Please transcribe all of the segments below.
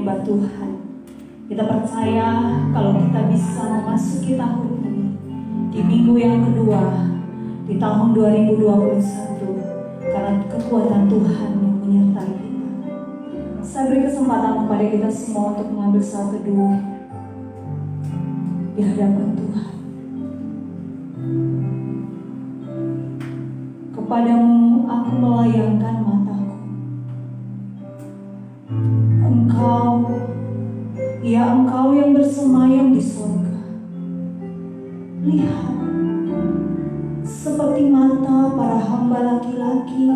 hebat Tuhan. Kita percaya kalau kita bisa memasuki tahun ini, di minggu yang kedua, di tahun 2021, karena kekuatan Tuhan yang menyertai kita. Saya beri kesempatan kepada kita semua untuk mengambil saat teduh di hadapan Tuhan. Kepadamu aku melayangkan mataku. Engkau yang bersemayam di surga. Lihat, seperti mata para hamba laki-laki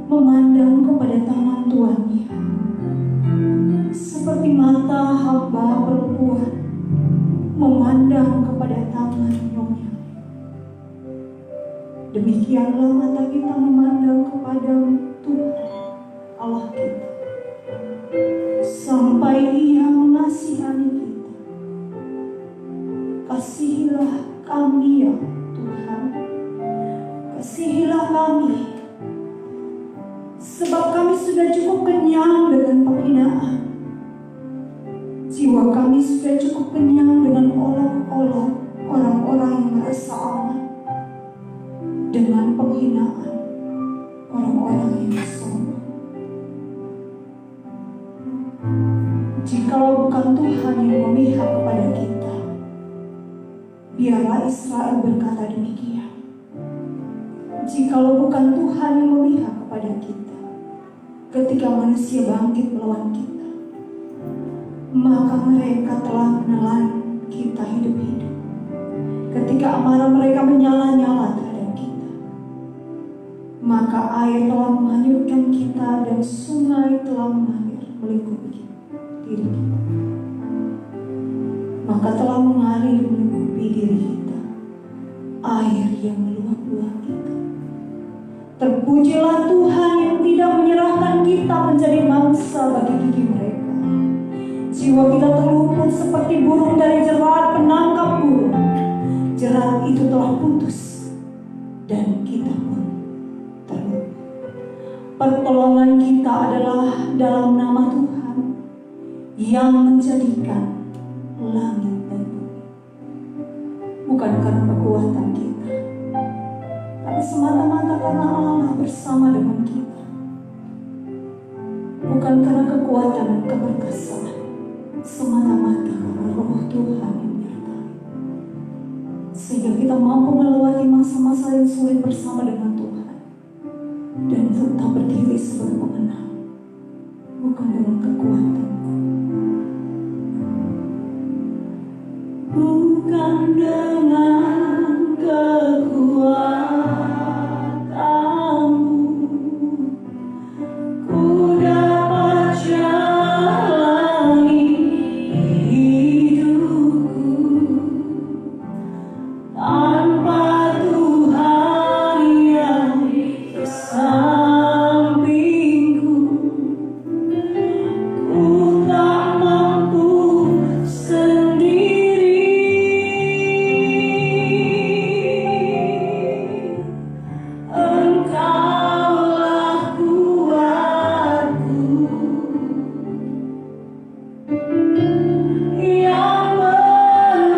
memandang kepada tangan tuannya, seperti mata hamba perempuan memandang kepada tangan nyonya. Demikianlah mata kita memandang kepada Tuhan Allah kita, sampai Ia mengasihani kita. Kasihilah kami ya Tuhan, kasihilah kami, sebab kami sudah cukup kenyang dengan penghinaan. Jiwa kami sudah cukup kenyang dengan olok-olok orang-orang yang merasa aman, dengan penghinaan orang-orang yang sombong. Jikalau bukan Tuhan yang memihak kepada kita, biarlah Israel berkata demikian. Jikalau bukan Tuhan yang memihak kepada kita, ketika manusia bangkit melawan kita, maka mereka telah menelan kita hidup-hidup. Ketika amarah mereka menyala-nyala terhadap kita, maka air telah menghanyutkan kita dan sungai telah mengalir melingkupi diri kita. Maka telah mengalir melingkupi diri kita air yang meluap-luap kita. Terpujilah Tuhan yang tidak menyerahkan kita menjadi mangsa bagi gigi mereka. Jiwa kita terluput seperti burung dari jerat penangkap burung. Jerat itu telah putus dan kita pun terluput. Pertolongan kita adalah dalam nama Tuhan yang menjadikan langit dan bumi. Bukan karena kekuatan kita, tapi semata-mata karena Allah bersama dengan kita. Bukan karena kekuatan dan keberkasaan, semata-mata karena Roh Tuhan yang menyertai. Sehingga kita mampu melewati masa-masa yang sulit bersama dengan Tuhan dan tetap berdiri sebagai pemenang. Bukan dengan kekuatan, bukan dengan kekuatanmu, ku dapat jalani hidupku tanpa Tuhan yang di sampingku. Ku tak mampu sendiri. Engkaulah kuatku yang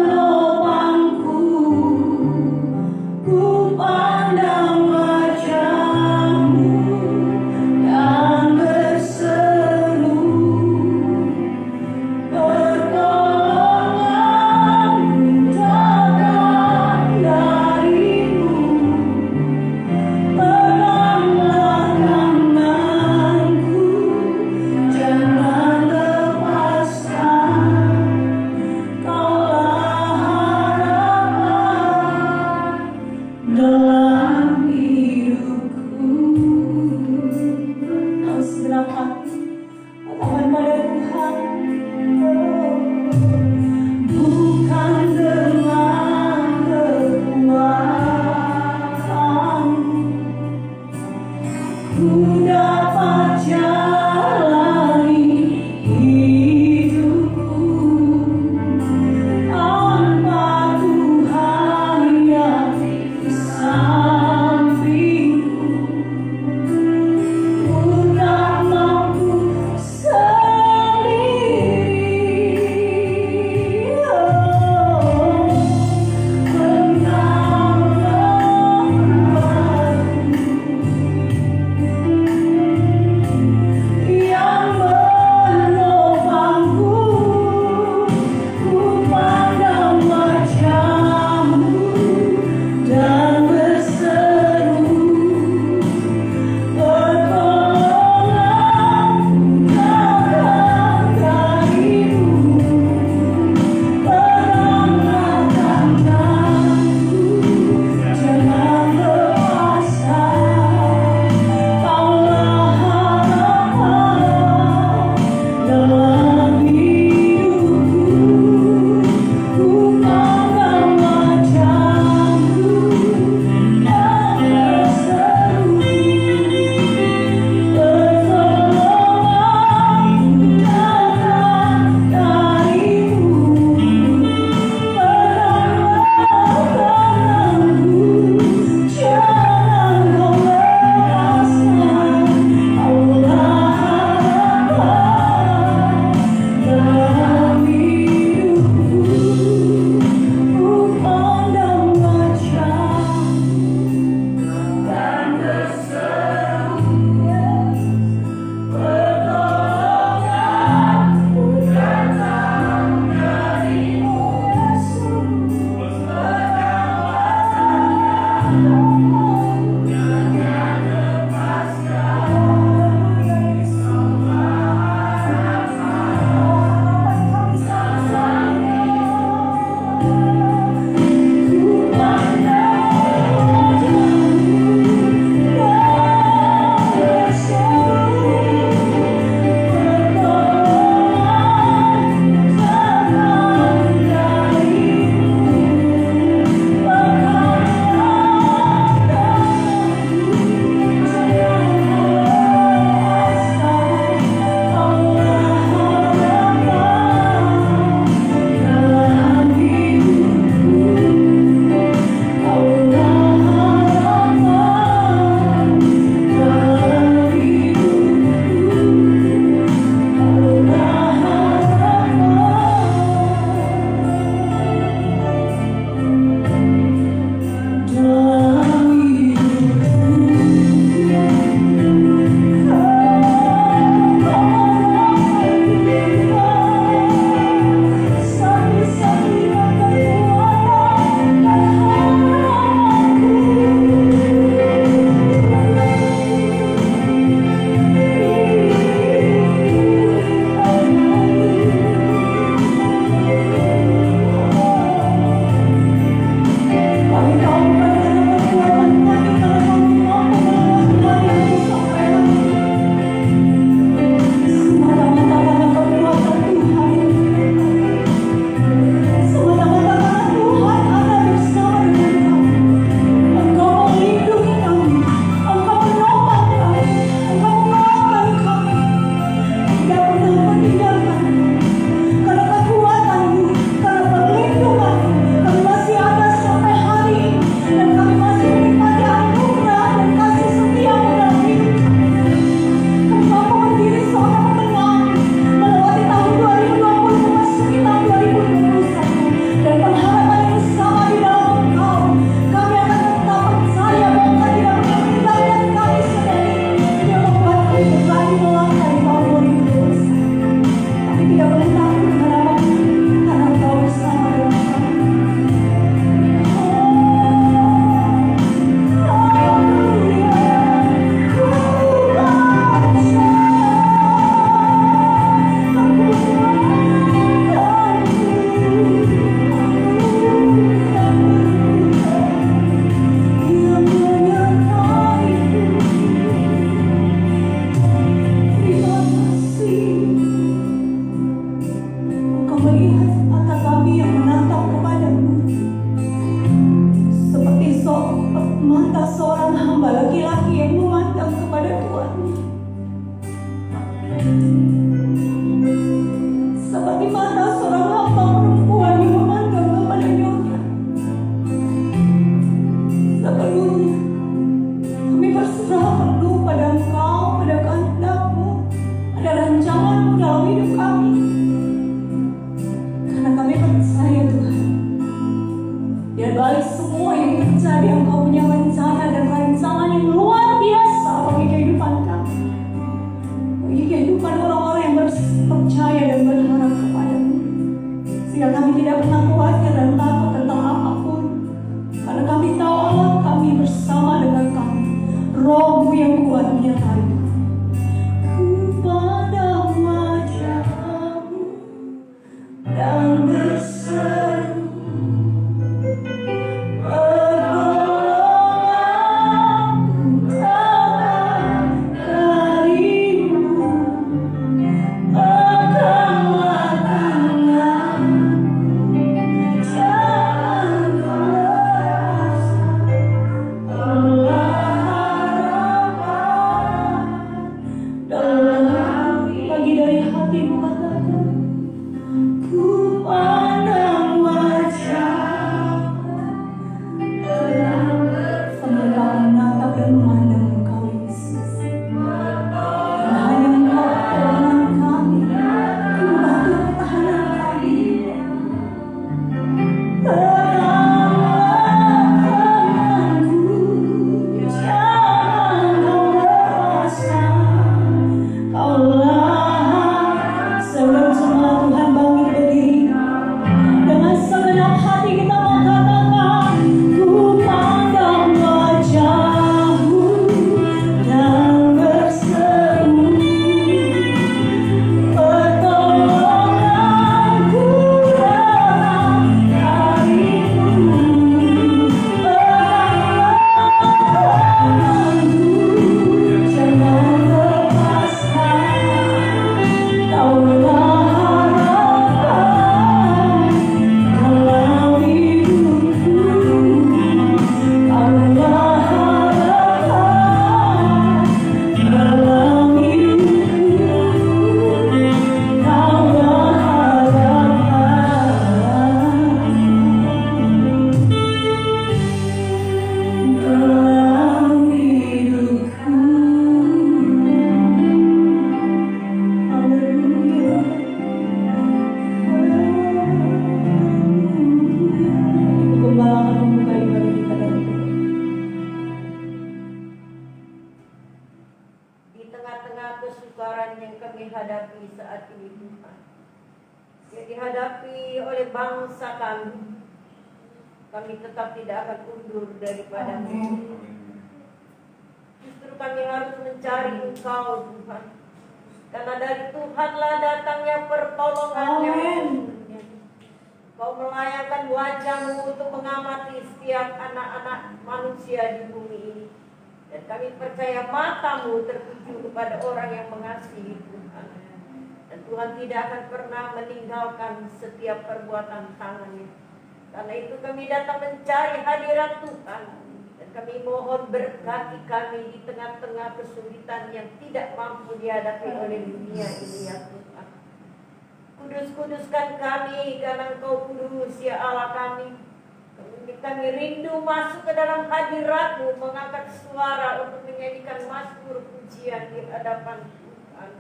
menopangku. Ku pandang wajah-Mu dan berseru, pertolongan-Mu datang dari-Mu. Peganglah tanganku, jangan lepaskan. Kaulah harapan dalam hidupku. Harus segenap hati katakan pada Tuhan, bukan dengan kekuatanmu ku dapat jalani hidupku tanpa Tuhan yang di sampingku. Ku tak mampu sendiri. kami Tuhan, yang dihadapi oleh bangsa kami tetap tidak akan undur daripada Mu. Justru kami harus mencari Engkau Tuhan, karena dari Tuhanlah datangnya pertolongan yang sesungguhnya. Kau melayangkan wajah-Mu untuk mengamati setiap anak-anak manusia di bumi ini. Dan kami percaya mata-Mu tertuju kepada orang yang mengasihi Tuhan. Dan Tuhan tidak akan pernah meninggalkan setiap perbuatan tangan-Nya. Karena itu kami datang mencari hadirat Tuhan. Dan kami mohon berkati kami di tengah-tengah kesulitan yang tidak mampu dihadapi oleh dunia ini ya Tuhan. Kudus-kuduskan kami karena Engkau kudus ya Allah kami. Kami rindu masuk ke dalam hadirat-Mu, mengangkat suara untuk menyanyikan mazmur pujian di hadapan Tuhan.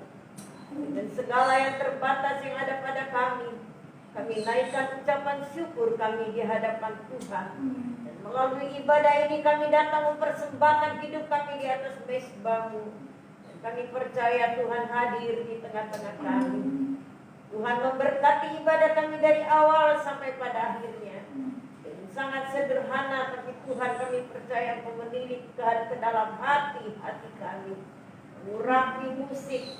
Dan segala yang terbatas yang ada pada kami naikkan ucapan syukur kami di hadapan Tuhan. Dan melalui ibadah ini kami datang mempersembahkan hidup kami di atas mezbah-Mu. Dan kami percaya Tuhan hadir di tengah-tengah kami. Tuhan memberkati ibadah kami dari awal sampai pada akhirnya. Sangat sederhana, tapi Tuhan kami percaya Engkau menilik ke dalam hati kami, mengurapi musik,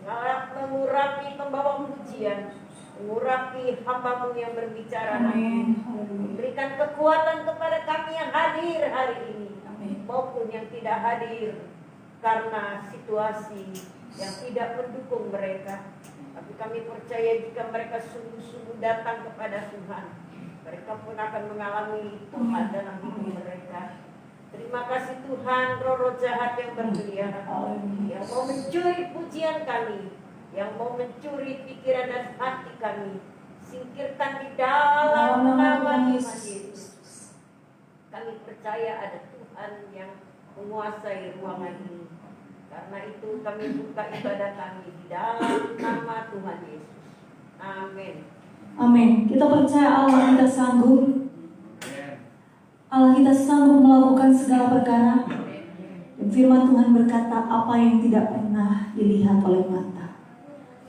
mengurapi pembawa pujian, mengurapi hamba-Mu yang berbicara. Memberikan kekuatan kepada kami yang hadir hari ini maupun yang tidak hadir karena situasi yang tidak mendukung mereka. Tapi kami percaya jika mereka sungguh-sungguh datang kepada Tuhan, mereka pun akan mengalami Tuhan dalam hidup mereka. Terima kasih Tuhan, roh-roh jahat yang berkeliaran, yang mau mencuri pujian kami, yang mau mencuri pikiran dan hati kami, singkirkan di dalam nama Tuhan Yesus. Kami percaya ada Tuhan yang menguasai ruangan ini. Karena itu kami buka ibadah kami di dalam nama Tuhan Yesus. Amin. Amin. Kita percaya Allah kita sanggup. Allah kita sanggup melakukan segala perkara. Dan firman Tuhan berkata, apa yang tidak pernah dilihat oleh mata,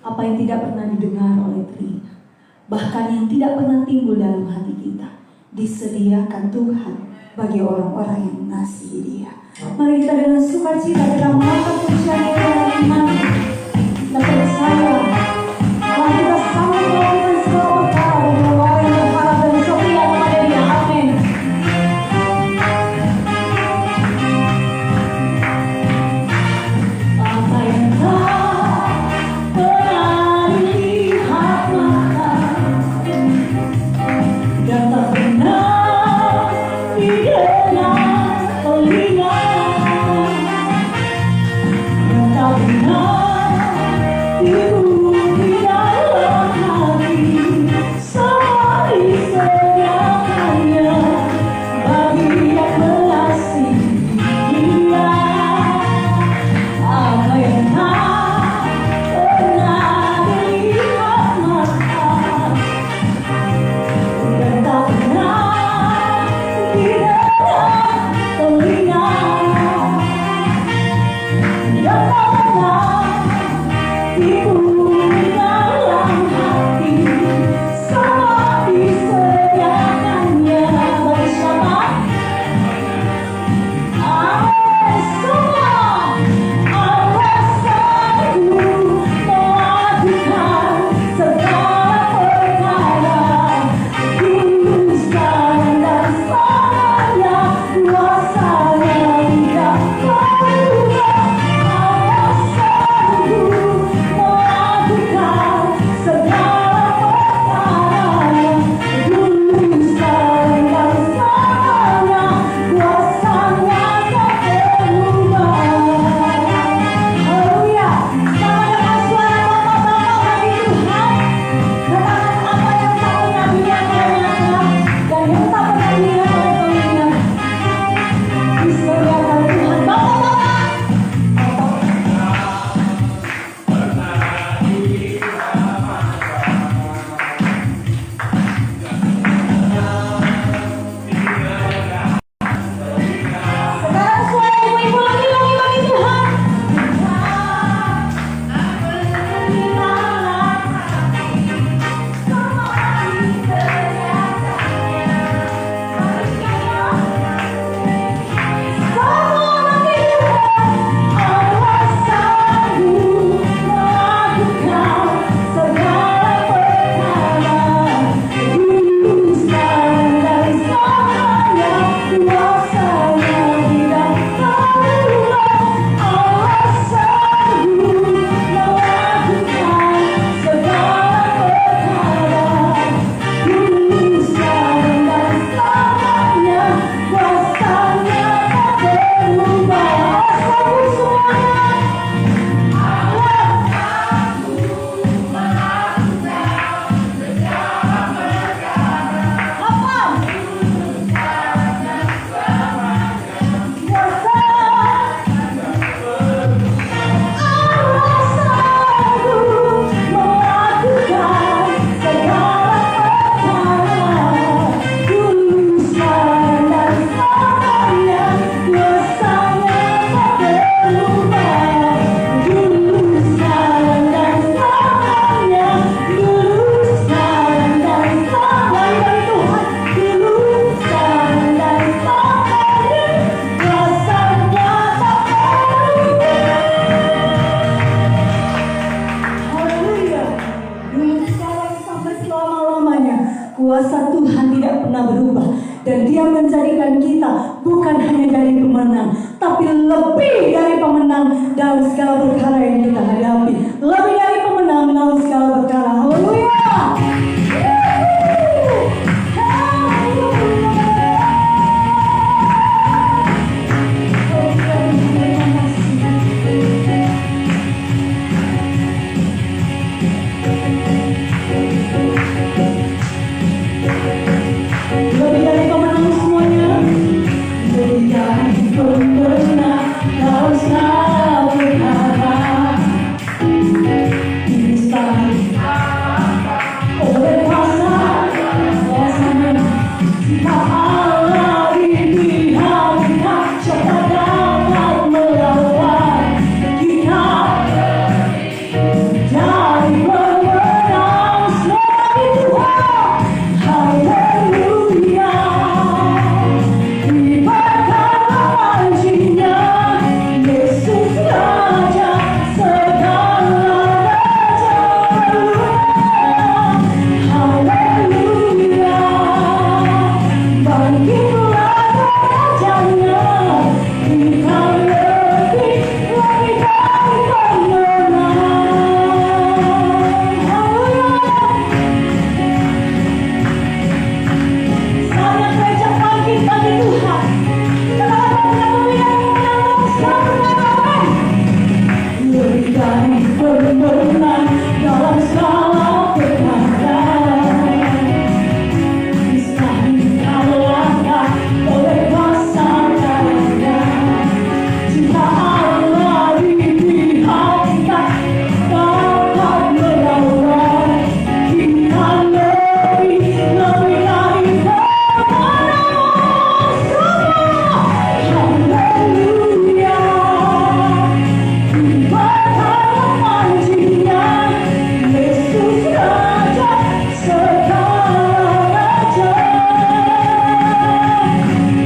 apa yang tidak pernah didengar oleh telinga, bahkan yang tidak pernah timbul dalam hati kita, disediakan Tuhan bagi orang-orang yang mengasihi Dia. Mari kita dengan sukacita kita mengangkat pujian kepada Tuhan. Kita percaya Allah kita sanggup melakukan segala perkara bagi orang yang berharap dan setia kepada Dia. Amin. Apa yang tak pernah dilihat mata dan tak pernah didengar telinga, dan tak pernah Kuasa Tuhan tidak pernah berubah, dan Dia menjadikan kita bukan hanya dari pemenang, tapi lebih dari pemenang dalam segala perkara yang kita hadapi. Lebih dari pemenang dalam segala perkara. Haleluya. Lebih dari pemenang semuanya. Lebih dari pemenang dalam segala perkara. Oleh kuasa Allah di pihak kita, siapa dapat melawan kita? Dari pemenang selalu Tuhan. Haleluya. Diberkatilah Injilnya, Yesus Raja segala raja. Haleluya. Bangkitlah rajanya, kita lebih dari pemenang. Saatnya gereja bangkit bagi Tuhan. Katakan kita lebih dari pemenang dalam segala perkara. Lebih dari pemenang dalam segala perkara. Bisa dikalahkan oleh kuasa Dia. Jika Allah di pihak kita, dapat melawan kita. Lebih dari pemenang semua. Haleluya. Diberkatilah Injilnya, Yesus Raja segala raja.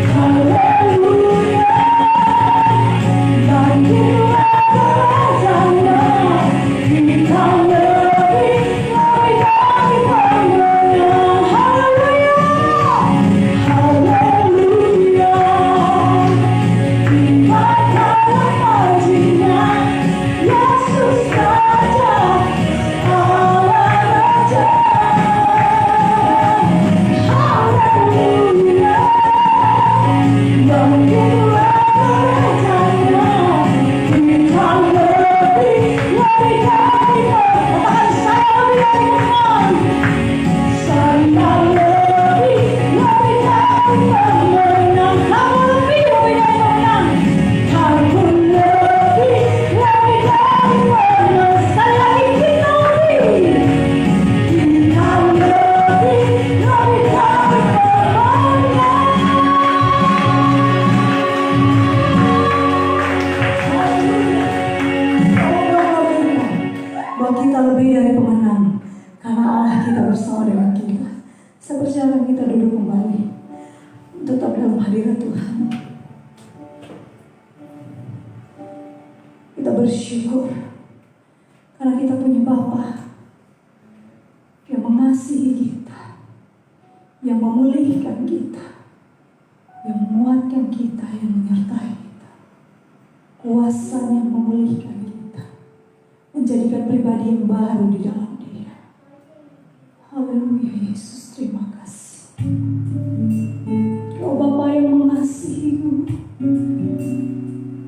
Haleluya. Bangkitlah rajanya, kita lebih dari pemenang. Haleluya. Haleluya. Diberkatilah Injilnya, Yesus Raja segala raja. Haleluya. Bangkitlah rajanya, kita lebih dari pemenang. Katakan, saya lebih dari pemenang. Saya lebih dari pemenang. Kamu lebih dari pemenang. Kamu lebih dari pemenang. Sekali lagi, kita lebih. Kita lebih dari pemenang. Bahwa kita lebih dari pemenang karena Allah kita bersama dengan kita. Saya percaya kita duduk kembali, tetap dalam hadirat Tuhan. Kita bersyukur karena kita punya Bapa yang mengasihi kita, yang memulihkan kita, yang menguatkan kita, yang menyertai kita. Kuasanya memulihkan kita, menjadikan pribadi yang baru di dalam Dia. Haleluya Yesus, terima kasih. Kau Bapa yang mengasihiku,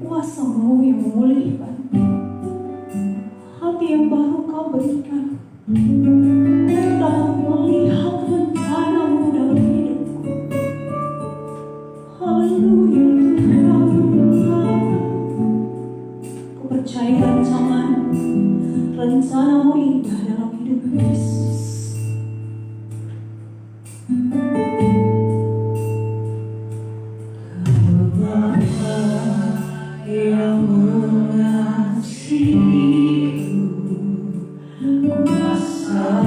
kuasa-Mu yang memulihkan, hati yang baru Kau berikan untuk dapat melihat rencana-Mu dalam hidupku. Haleluya Tuhan. Ku percaya rencana-Mu indah dalam hidup Yesus. Yang mengasihiku, kuasa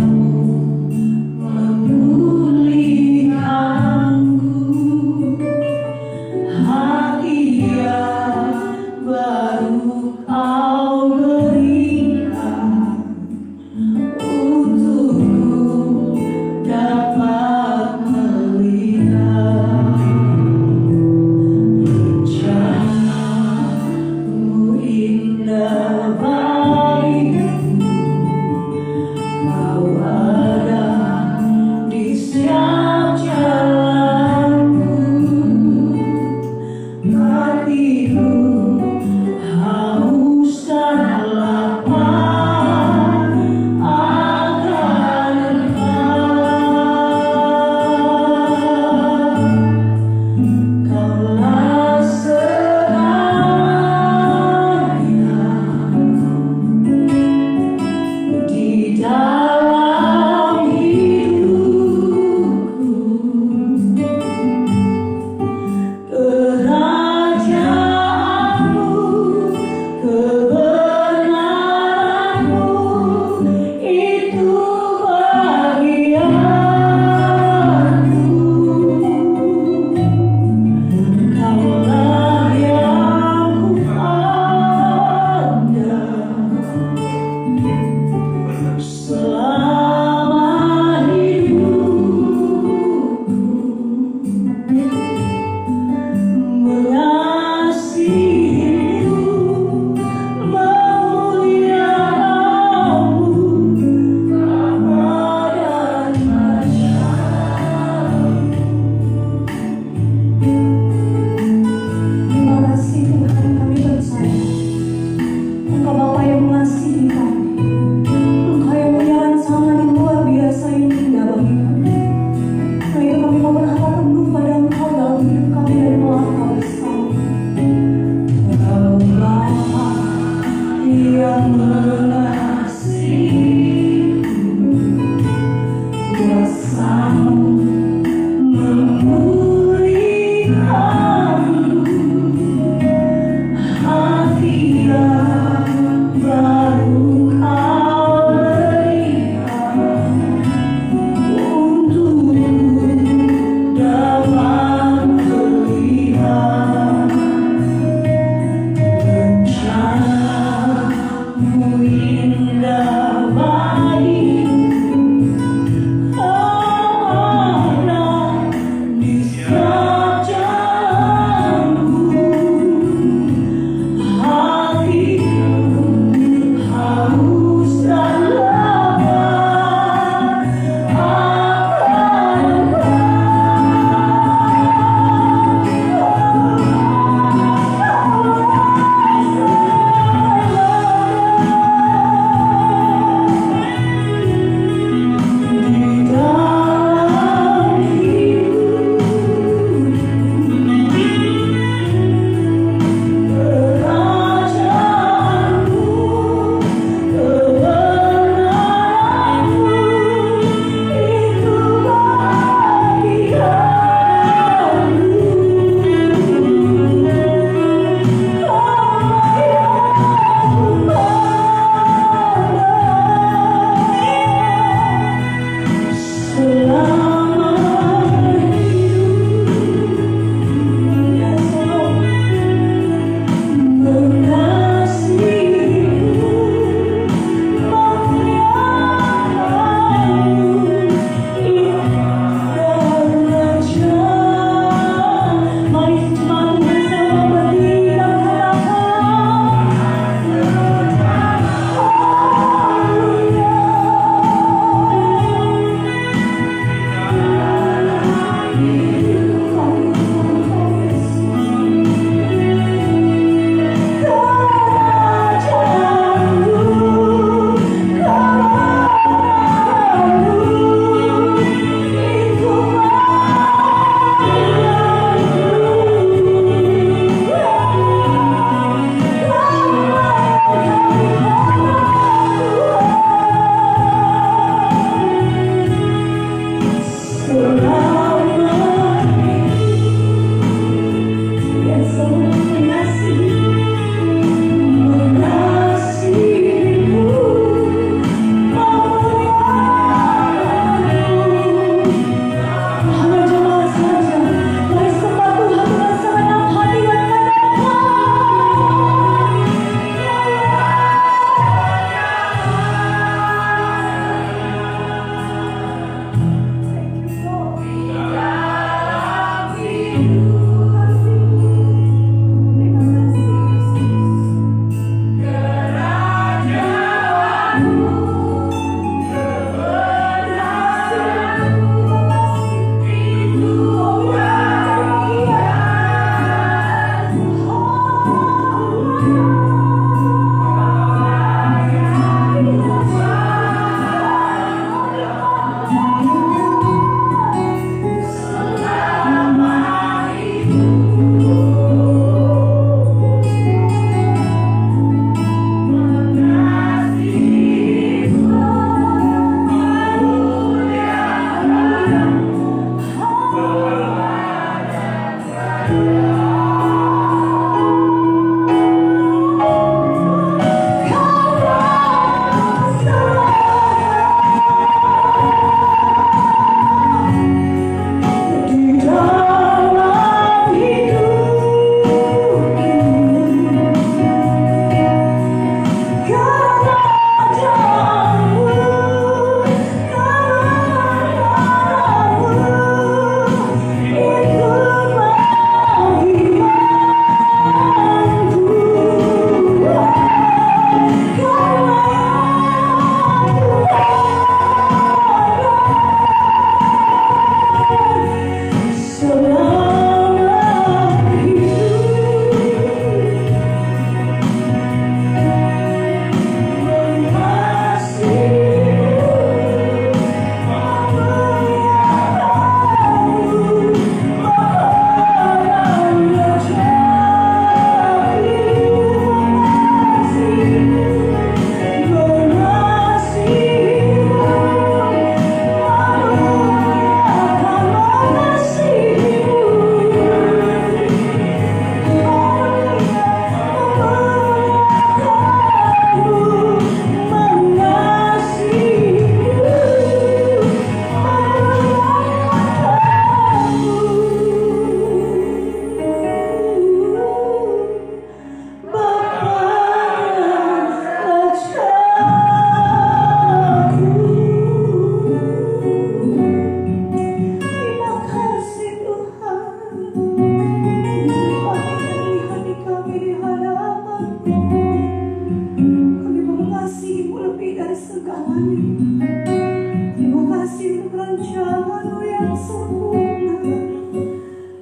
wajah-Mu yang sempurna.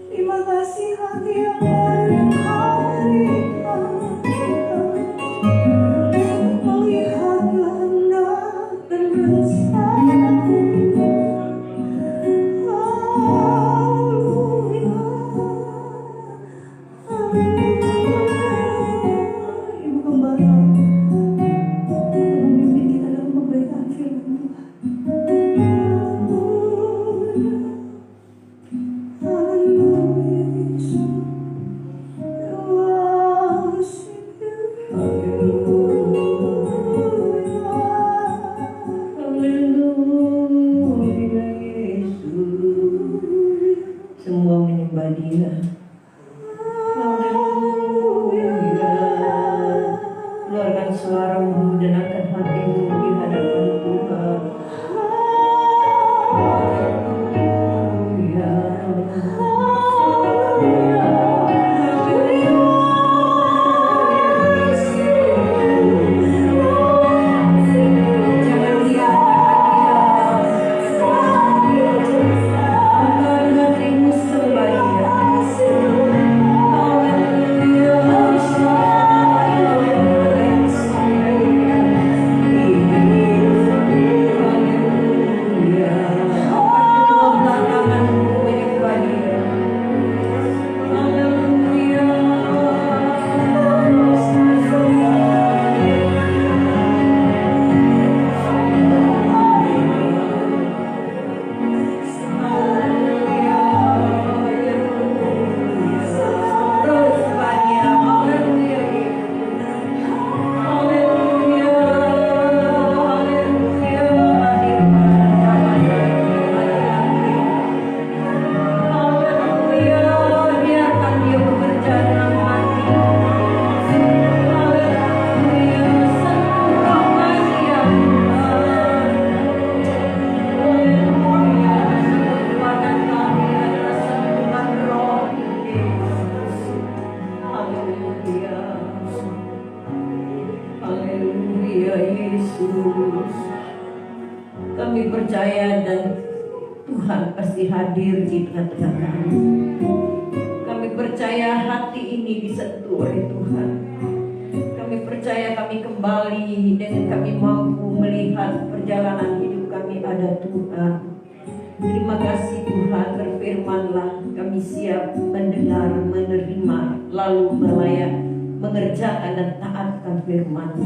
Terima kasih hati yang baru Kau berikan kita. Melihat kehendak dan rencana-Mu. Haleluya, haleluya. Ibu Gembala memimpin kita dalam pemberitaan firman Tuhan. Haleluya, Yesus. We worship you. Haleluya Yesus. Semua menyembah Dia. Haleluya. Keluarkan suaramu dan angkat hatimu di hadapan Tuhan. Haleluya Yesus. Kami percaya dan Tuhan pasti hadir di tengah-tengah kami. Kami percaya hati ini disentuh oleh Tuhan. Kami percaya kami kembali dan kami mampu melihat perjalanan hidup kami ada Tuhan. Terima kasih Tuhan, berfirman-Lah, kami siap mendengar, menerima, lalu mengerjakan dan taatkan firman.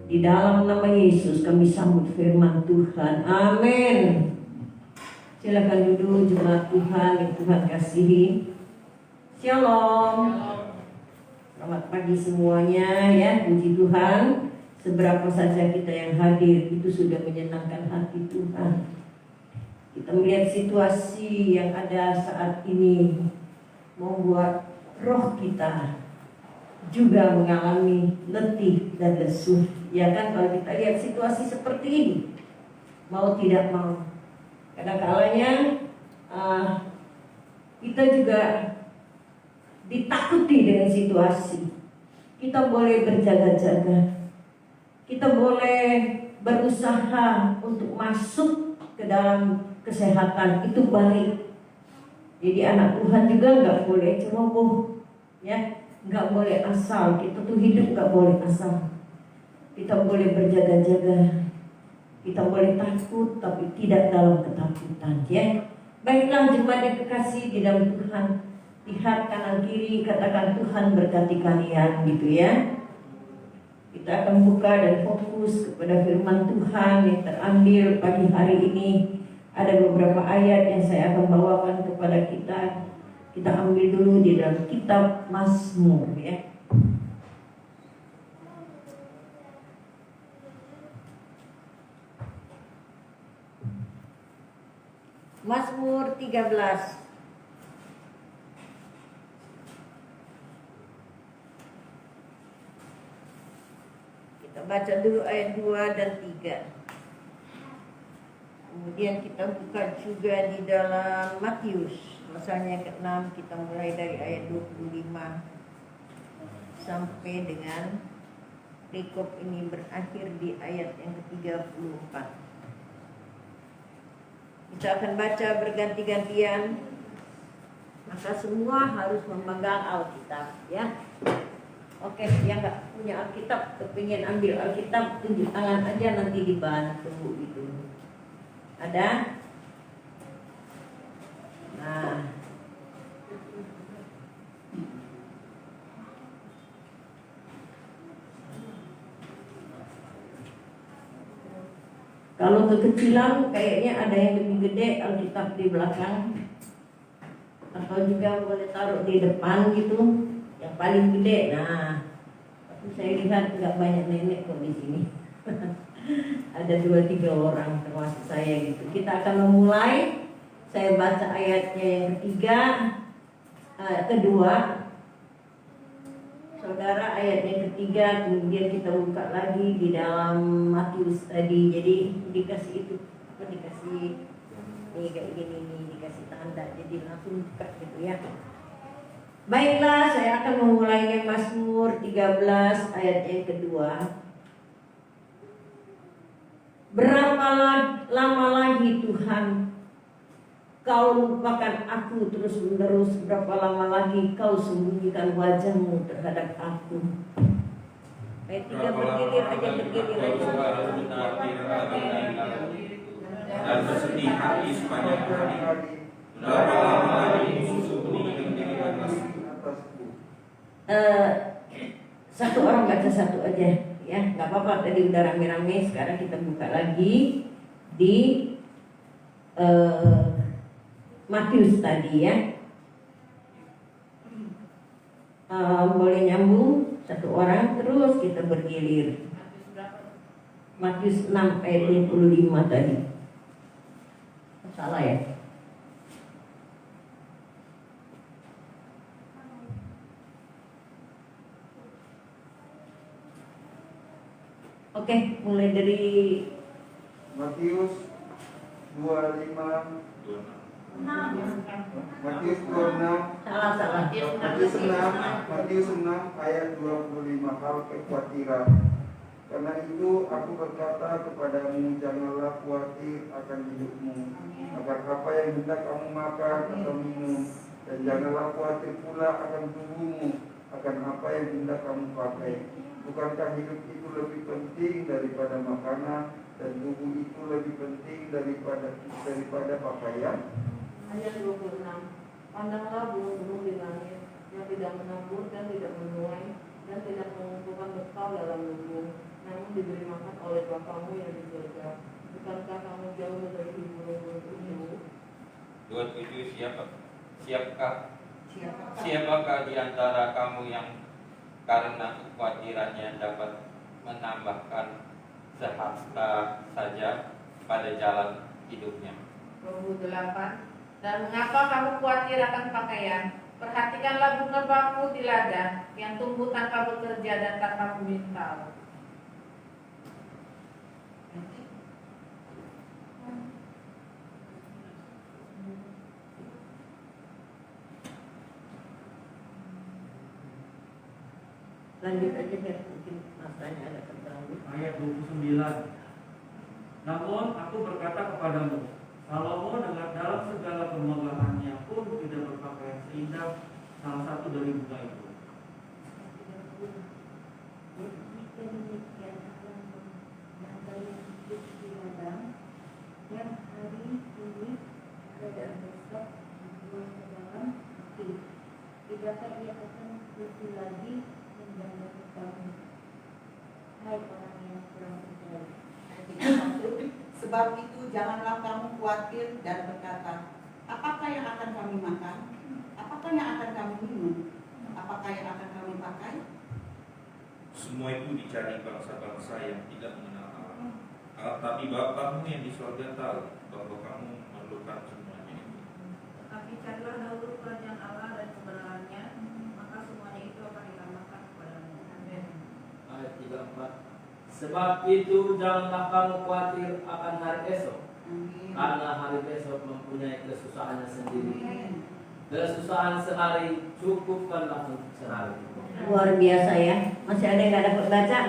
Di dalam nama Yesus kami sambut firman Tuhan. Amin. Silakan duduk jemaat Tuhan yang Tuhan kasihi. Shalom. Selamat pagi semuanya ya, puji Tuhan. Seberapa saja kita yang hadir itu sudah menyenangkan hati Tuhan. Kita melihat situasi yang ada saat ini membuat roh kita juga mengalami letih dan lesu. Ya kan, kalau kita lihat situasi seperti ini, mau tidak mau, kadang-kalanya kita juga ditakuti dengan situasi. Kita boleh berjaga-jaga, kita boleh berusaha untuk masuk ke dalam kesehatan, itu baik. Jadi anak Tuhan juga nggak boleh ceroboh, ya, nggak boleh asal. Kita tuh hidup nggak boleh asal. Kita boleh berjaga-jaga, kita boleh takut, tapi tidak dalam ketakutan, ya. Baiklah jemaat yang kekasih di dalam Tuhan, lihat kanan kiri, katakan Tuhan berkati kalian, gitu ya. Kita akan buka dan fokus kepada firman Tuhan yang terambil pagi hari ini. Ada beberapa ayat yang saya akan bawakan kepada kita. Kita ambil dulu di dalam kitab Mazmur, ya. Mazmur 13. Kita baca dulu ayat 2 dan 3. Kemudian kita buka juga di dalam Matius pasalnya ke-6, kita mulai dari ayat 25 sampai dengan perikop ini berakhir di ayat yang ke-34. Kita Kita akan baca berganti-gantian. Maka semua harus memegang Alkitab, ya. Oke, yang nggak punya Alkitab, kepingin ambil Alkitab, tunjuk tangan aja, nanti dibantu gitu. Ada? Nah, kalau kekecilan kayaknya ada yang lebih gede, Alkitab di belakang, atau juga boleh taruh di depan gitu, yang paling gede. Nah, tapi saya lihat nggak banyak nenek kok di sini. Ada 2-3 orang termasuk saya gitu. Kita akan memulai. Saya baca ayatnya yang kedua. Saudara ayatnya ketiga, kemudian kita buka lagi di dalam Matius tadi. Jadi dikasih itu apa, dikasih nih kayak gini nih, dikasih tanda. Jadi langsung buka gitu ya. Baiklah, saya akan memulainya Mazmur 13 ayat yang kedua. Berapa lama lagi Tuhan Kau lupakan aku terus menerus? Berapa lama lagi Kau sembunyikan wajahmu terhadap aku? Ayat 3 bergilir aja, bergilir aja. Dan bersedih hati sepanjang hari. Berapa lama lagi musuh meninggalkan diri atasku? Satu orang baca satu aja, ya, nggak apa-apa. Tadi udah rame-rame, sekarang kita buka lagi di Matius tadi ya. Boleh nyambung satu orang terus kita bergilir. Matius 6 ayat 25 tadi. Salah ya? Oke, mulai dari Matius 25. Matius 26. salah. Matius 6 ayat 25. Hal kekhawatiran. Karena itu aku berkata kepadamu, janganlah khawatir akan hidupmu, akan apa yang hendak kamu makan atau minum, dan janganlah khawatir pula akan tubuhmu, akan apa yang hendak kamu pakai. Bukankah hidup itu lebih penting daripada makanan, dan tubuh itu lebih penting daripada pakaian? Ayat 26. Pandanglah burung-burung di langit, yang tidak menabur dan tidak menuai dan tidak mengumpulkan bekal dalam lumbung, namun diberi makan oleh Bapamu yang di surga. Bukankah kamu jauh dari burung-burung itu? 27. Siapakah di antara kamu yang karena kekhawatirannya dapat menambahkan sehasta saja pada jalan hidupnya? 28. Dan mengapa kamu khawatir akan pakaian? Perhatikanlah bunga bambu di ladang, yang tumbuh tanpa bekerja dan tanpa memintal. lanjut aja biar mungkin masanya agak terganggu. Ayat 29. Namun aku berkata kepadamu, Salomo dengan dalam segala kemegahannya pun tidak berpakaian seindah salah satu dari bunga itu. Demikian akan menandai hidup di ladang, yang hari ini ada dan besok dibuang ke dalam api. Tidakkah ia akan lebih lagi menjadi kamu, hai orang yang kurang percaya? Sebab itu janganlah kamu khawatir dan berkata, apakah yang akan kami makan? Apakah yang akan kami minum? Apakah yang akan kami pakai? Semua itu dicari bangsa-bangsa yang tidak mengenal Allah. Tapi Bapamu yang di surga tahu bahwa kamu memerlukan semuanya itu. Tapi carilah dahulu kerajaan Allah dan kebenarannya, maka semuanya itu akan ditambahkan kepadamu. Amin. Ayat 34. Sebab itu janganlah kamu khawatir akan hari esok, karena hari esok mempunyai kesusahannya sendiri. Kesusahan sehari cukupkanlah untuk sehari. Luar biasa ya. Masih ada yang nggak dapat baca?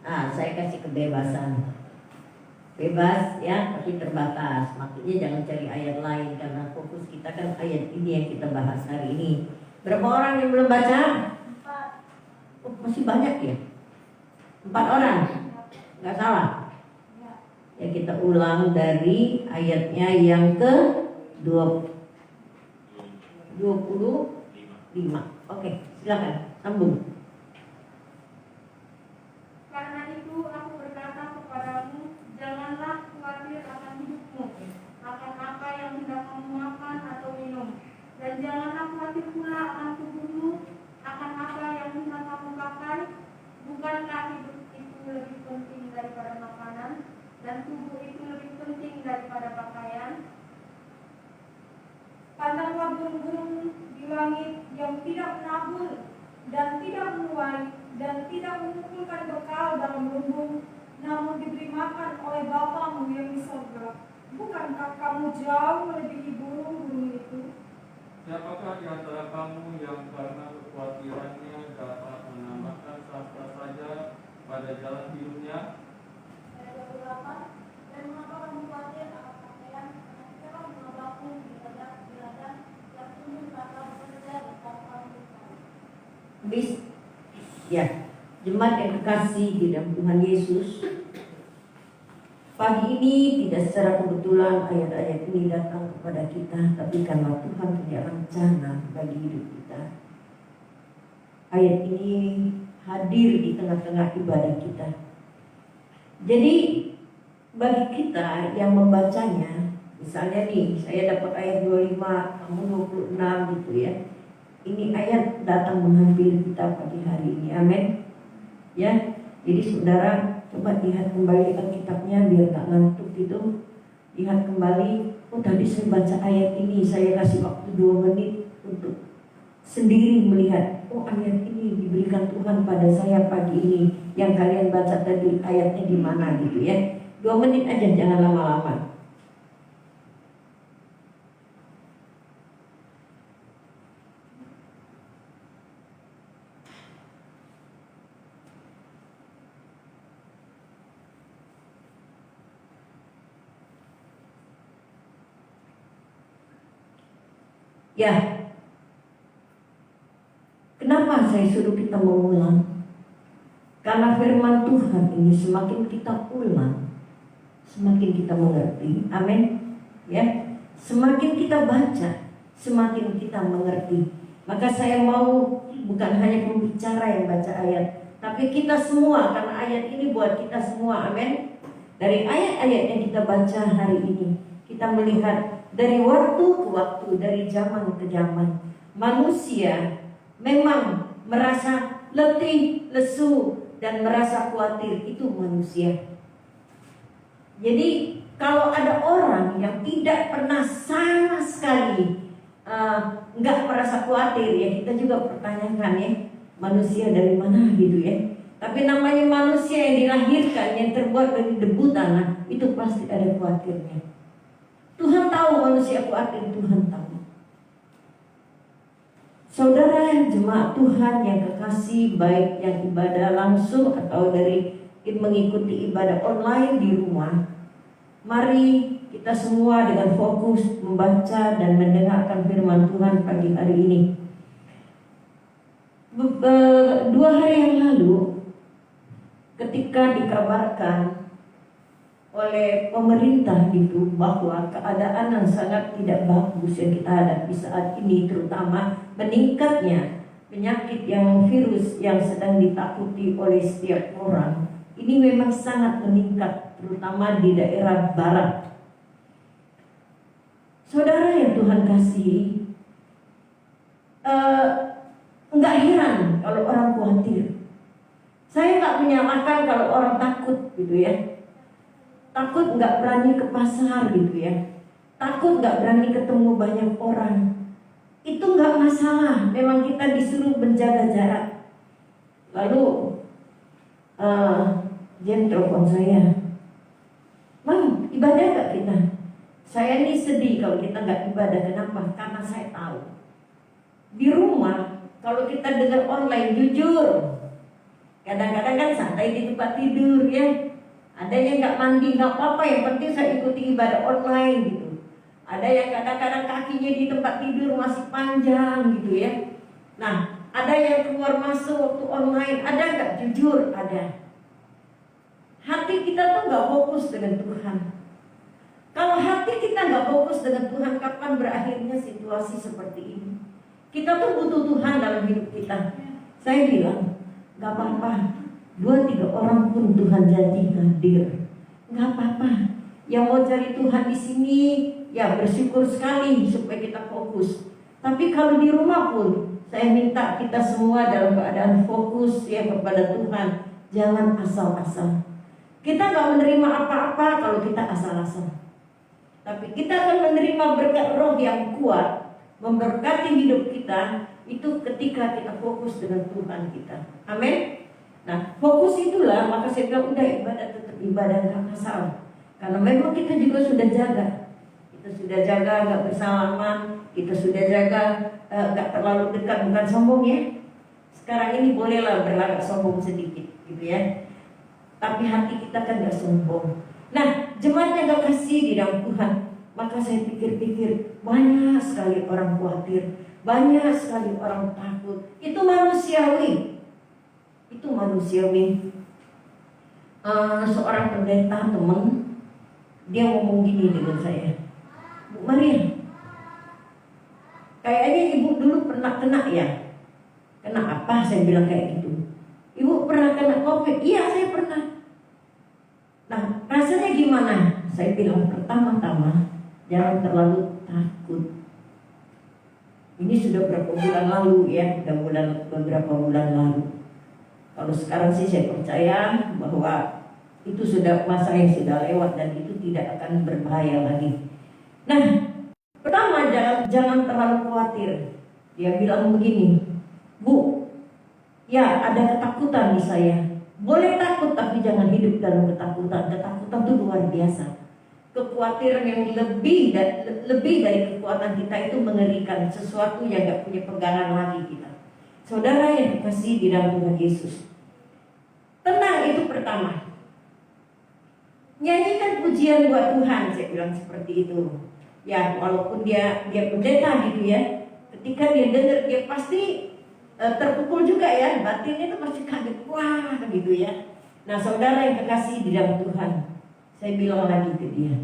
Saya kasih kebebasan. bebas ya, tapi terbatas. Makanya jangan cari ayat lain karena fokus kita kan ayat ini yang kita bahas hari ini. Berapa orang yang belum baca? Oh, masih banyak ya? 4 orang? Nggak salah? Ya kita ulang dari ayatnya yang ke 25. Oke, silakan sambung. Karena itu aku berkata kepadamu, janganlah khawatir akan hidupmu, akan apa yang hendak kamu makan atau minum, dan janganlah khawatir pula akan tubuhmu, akan apa yang hendak kamu pakai. Bukankah hidup itu lebih penting daripada makanan, dan tubuh itu lebih penting daripada pakaian? Pandanglah burung-burung di langit yang tidak menabur dan tidak menuai dan tidak mengumpulkan bekal dalam lumbung, namun diberi makan oleh Bapamu yang di surga. Bukankah kamu jauh melebihi burung-burung itu? Siapakah di antara kamu yang karena kekhawatirannya dapat menambahkan sehasta saja pada jalan hidupnya? Ayat 28. Dan mengapa kamu khawatir akan pakaian? Karena kita kamu mengabakmu di ladang yang tumbuh kata bekerja dan kamu tahu. Habis? Ya, jemaat yang kekasih di dalam Tuhan Yesus, pagi ini tidak secara kebetulan ayat-ayat ini datang kepada kita, tapi karena Tuhan punya rencana bagi hidup kita. Ayat ini hadir di tengah-tengah ibadah kita. Jadi bagi kita yang membacanya, misalnya nih, saya dapat ayat 25, kamu 26 gitu ya. Ini ayat datang menghampiri kita pagi hari ini, amin. Ya, jadi saudara coba lihat kembali Alkitabnya biar gak ngantuk gitu. Lihat kembali, oh tadi saya baca ayat ini, saya kasih waktu 2 menit untuk sendiri melihat, oh ayat ini diberikan Tuhan pada saya pagi ini. Yang kalian baca tadi ayatnya di mana gitu ya. 2 menit aja, jangan lama-lama. Ya, kenapa saya suruh kita mengulang? Karena firman Tuhan ini semakin kita ulang, semakin kita mengerti. Amin. Ya, semakin kita baca, semakin kita mengerti. Maka saya mau bukan hanya pembicara yang baca ayat, tapi kita semua, karena ayat ini buat kita semua. Amin. Dari ayat-ayat yang kita baca hari ini, kita melihat dari waktu ke waktu, dari zaman ke zaman, manusia memang merasa letih, lesu, dan merasa khawatir. Itu manusia. Jadi kalau ada orang yang tidak pernah sama sekali nggak merasa khawatir, ya kita juga pertanyakan ya, manusia dari mana gitu ya. Tapi namanya manusia yang dilahirkan, yang terbuat dari debu tanah, itu pasti ada khawatirnya. Tuhan tahu manusia khawatir, Tuhan tahu. Saudara jemaat Tuhan yang kekasih, baik yang ibadah langsung atau dari mengikuti ibadah online di rumah, mari kita semua dengan fokus membaca dan mendengarkan firman Tuhan pagi hari ini. 2 hari yang lalu, ketika dikabarkan oleh pemerintah itu bahwa keadaan yang sangat tidak bagus yang kita hadapi saat ini, terutama meningkatnya penyakit yang virus yang sedang ditakuti oleh setiap orang, ini memang sangat meningkat, terutama di daerah barat. Saudara yang Tuhan kasih, enggak heran kalau orang khawatir. Saya nggak menyalahkan kalau orang takut gitu ya. Takut nggak berani ke pasar gitu ya. Takut nggak berani ketemu banyak orang. Itu nggak masalah. Memang kita disuruh menjaga jarak. Lalu Jen telepon saya, "Mam, ibadah nggak kita?" Saya ini sedih kalau kita nggak ibadah. Kenapa? Karena saya tahu di rumah kalau kita dengar online, jujur kadang-kadang kan santai di tempat tidur ya. Ada yang nggak mandi nggak apa-apa, yang penting saya ikuti ibadah online gitu. Ada yang kadang-kadang kakinya di tempat tidur masih panjang gitu ya. Nah, ada yang keluar masuk waktu online, ada nggak? Jujur ada. Hati kita tuh nggak fokus dengan Tuhan. Kalau hati kita nggak fokus dengan Tuhan, kapan berakhirnya situasi seperti ini? Kita tuh butuh Tuhan dalam hidup kita. Saya bilang, nggak apa-apa. 2-3 orang pun Tuhan janji hadir. Nggak apa-apa. Yang mau cari Tuhan di sini, ya bersyukur sekali supaya kita fokus. Tapi kalau di rumah pun, saya minta kita semua dalam keadaan fokus ya kepada Tuhan. Jangan asal-asal. Kita nggak menerima apa-apa kalau kita asal-asal. Tapi kita akan menerima berkat roh yang kuat, memberkati hidup kita, itu ketika kita fokus dengan Tuhan kita. Amin. Nah, fokus itulah, maka saya bilang udah ibadah tetap ibadah, nggak masalah. Karena memang kita juga sudah jaga. Kita sudah jaga nggak bersalaman, kita sudah jaga nggak terlalu dekat, bukan sombong ya. Sekarang ini bolehlah berlagak sombong sedikit, gitu ya. Tapi hati kita kan nggak sombong. Nah, jemaat yang gak kasih di dalam Tuhan, maka saya pikir-pikir banyak sekali orang khawatir, banyak sekali orang takut. Itu manusiawi. Itu manusiawi. Seorang pendeta teman, dia ngomong gini dengan saya, Bu Maria, kayaknya ibu dulu pernah kena ya. Kena apa? Saya bilang kayak gitu. Ibu pernah kena COVID? Iya, saya pernah. Nah, rasanya gimana? Saya bilang pertama-tama jangan terlalu takut. Ini sudah berapa bulan lalu ya, beberapa bulan lalu. Kalau sekarang sih saya percaya bahwa itu sudah masa yang sudah lewat dan itu tidak akan berbahaya lagi. Nah, pertama jangan terlalu khawatir. Dia bilang begini, Bu, ya ada ketakutan di saya. Boleh takut tapi jangan hidup dalam ketakutan. Ketakutan itu luar biasa. Kekhawatiran yang lebih dari kekuatan kita itu mengerikan, sesuatu yang gak punya pegangan lagi kita. Saudara yang dikasih di dalam Tuhan Yesus, tenang, itu pertama. Nyanyikan pujian buat Tuhan, saya bilang seperti itu. Ya, walaupun dia pendeta gitu ya, ketika dia dengar dia pasti terpukul juga ya, batinnya itu pasti kaget, wah gitu ya. Nah, saudara yang kekasih di dalam Tuhan, saya bilang lagi ke dia,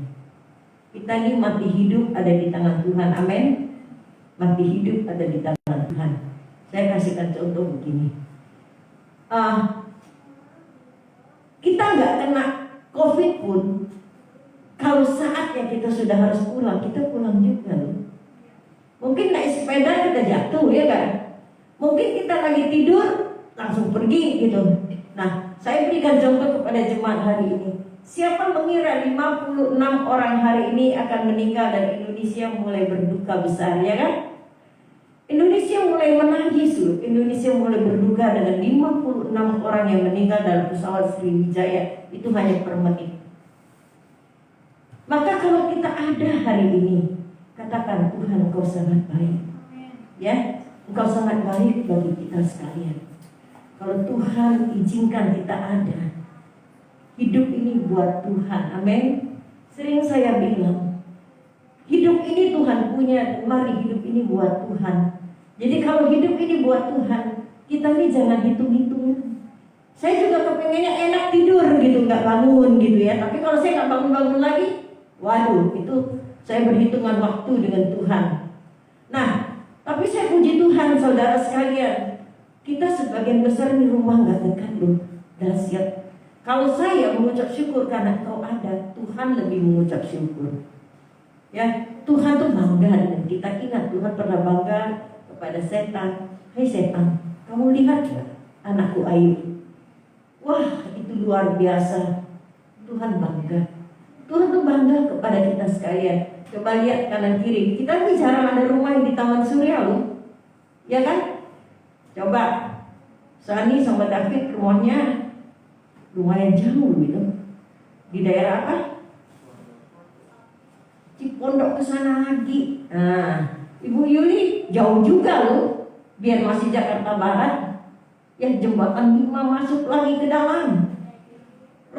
kita ini mati hidup ada di tangan Tuhan, amin. Mati hidup ada di tangan Tuhan. Saya kasihkan contoh begini, kita nggak kena COVID pun, kalau saatnya kita sudah harus pulang, kita pulang juga loh. Mungkin naik sepeda kita jatuh ya kan. Mungkin kita lagi tidur langsung pergi gitu. Nah, saya berikan contoh kepada jemaat hari ini. Siapa mengira 56 orang hari ini akan meninggal dan Indonesia mulai berduka besar, ya kan? Indonesia mulai menangis loh. Indonesia mulai berduka dengan 56 orang yang meninggal dalam pesawat Sriwijaya. Itu hanya per menit. Maka kalau kita ada hari ini, katakan Tuhan Engkau sangat baik. Ya, Engkau sangat baik bagi kita sekalian. Kalau Tuhan izinkan kita ada, hidup ini buat Tuhan, amin. Sering saya bilang, hidup ini Tuhan punya, mari hidup ini buat Tuhan. Jadi kalau hidup ini buat Tuhan, kita ini jangan hitung-hitung. Saya juga kepengennya enak tidur gitu, nggak bangun gitu ya. Tapi kalau saya nggak bangun-bangun lagi, waduh, itu saya berhitungan waktu dengan Tuhan. Nah, tapi saya puji Tuhan, saudara sekalian, kita sebagian besar di rumah nggak dekat loh, dahsyat. Kalau saya mengucap syukur karena Engkau ada, Tuhan lebih mengucap syukur. Ya, Tuhan tuh bangga dengan kita. Ingat Tuhan pernah bangga kepada setan. Hei setan, kamu lihat gak anakku Ayub? Wah, itu luar biasa. Tuhan bangga. Tuhan tuh bangga kepada kita sekalian. Coba lihat kanan kiri. Kita ini jarang ada rumah yang di Taman Surya loh, ya kan? Coba Sani sama David rumahnya lumayan jauh gitu. Di daerah apa? Cipondok ke sana lagi. Nah, Ibu Yuli jauh juga loh. Biar masih Jakarta Barat, ya jembatan 5 masuk lagi ke dalam.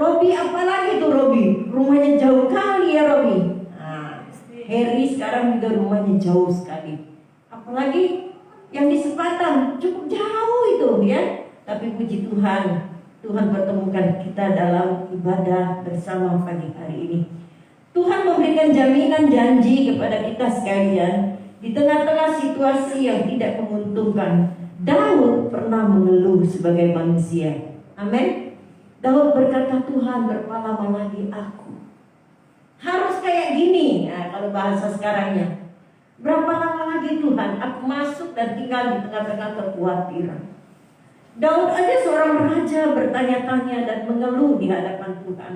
Robi apalagi tuh Robi? Rumahnya jauh kali ya Robi. Nah, Harry sekarang juga rumahnya jauh sekali. Apalagi yang di Sepatan cukup jauh itu ya. Tapi puji Tuhan, Tuhan pertemukan kita dalam ibadah bersama pagi hari ini. Tuhan memberikan jaminan janji kepada kita sekalian di tengah-tengah situasi yang tidak menguntungkan. Daud pernah mengeluh sebagai manusia. Amin. Daud berkata, Tuhan berapa lama lagi aku? Harus kayak gini. Nah, kalau bahasa sekarangnya, berapa lama lagi Tuhan aku masuk dan tinggal di tengah-tengah kekhawatiran. Daud aja seorang raja bertanya-tanya dan mengeluh di hadapan Tuhan.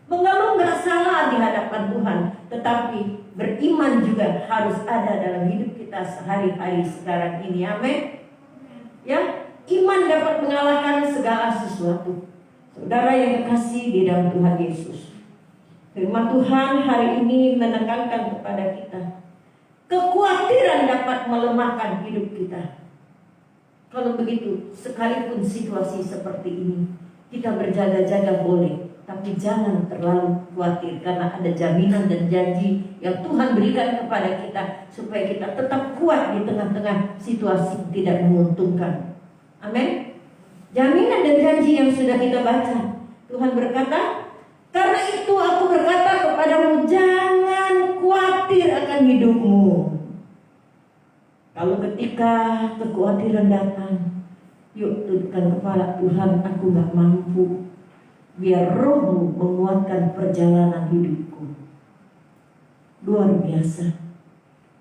Mengeluh gak salah di hadapan Tuhan, tetapi beriman juga harus ada dalam hidup kita sehari-hari sekarang ini. Amin. Ya, iman dapat mengalahkan segala sesuatu. Saudara yang kekasih di dalam Tuhan Yesus, firman Tuhan hari ini menekankan kepada kita, kekhawatiran dapat melemahkan hidup kita. Kalau begitu, sekalipun situasi seperti ini, kita berjaga-jaga boleh, tapi jangan terlalu khawatir, karena ada jaminan dan janji yang Tuhan berikan kepada kita supaya kita tetap kuat di tengah-tengah situasi yang tidak menguntungkan. Amin. Jaminan dan janji yang sudah kita baca. Tuhan berkata, karena itu aku berkata kepadamu, jangan khawatir akan hidupmu. Kalau ketika kekhawatiran datang, yuk tundukkan kepala, Tuhan aku gak mampu. Biar rohmu menguatkan perjalanan hidupku. Luar biasa.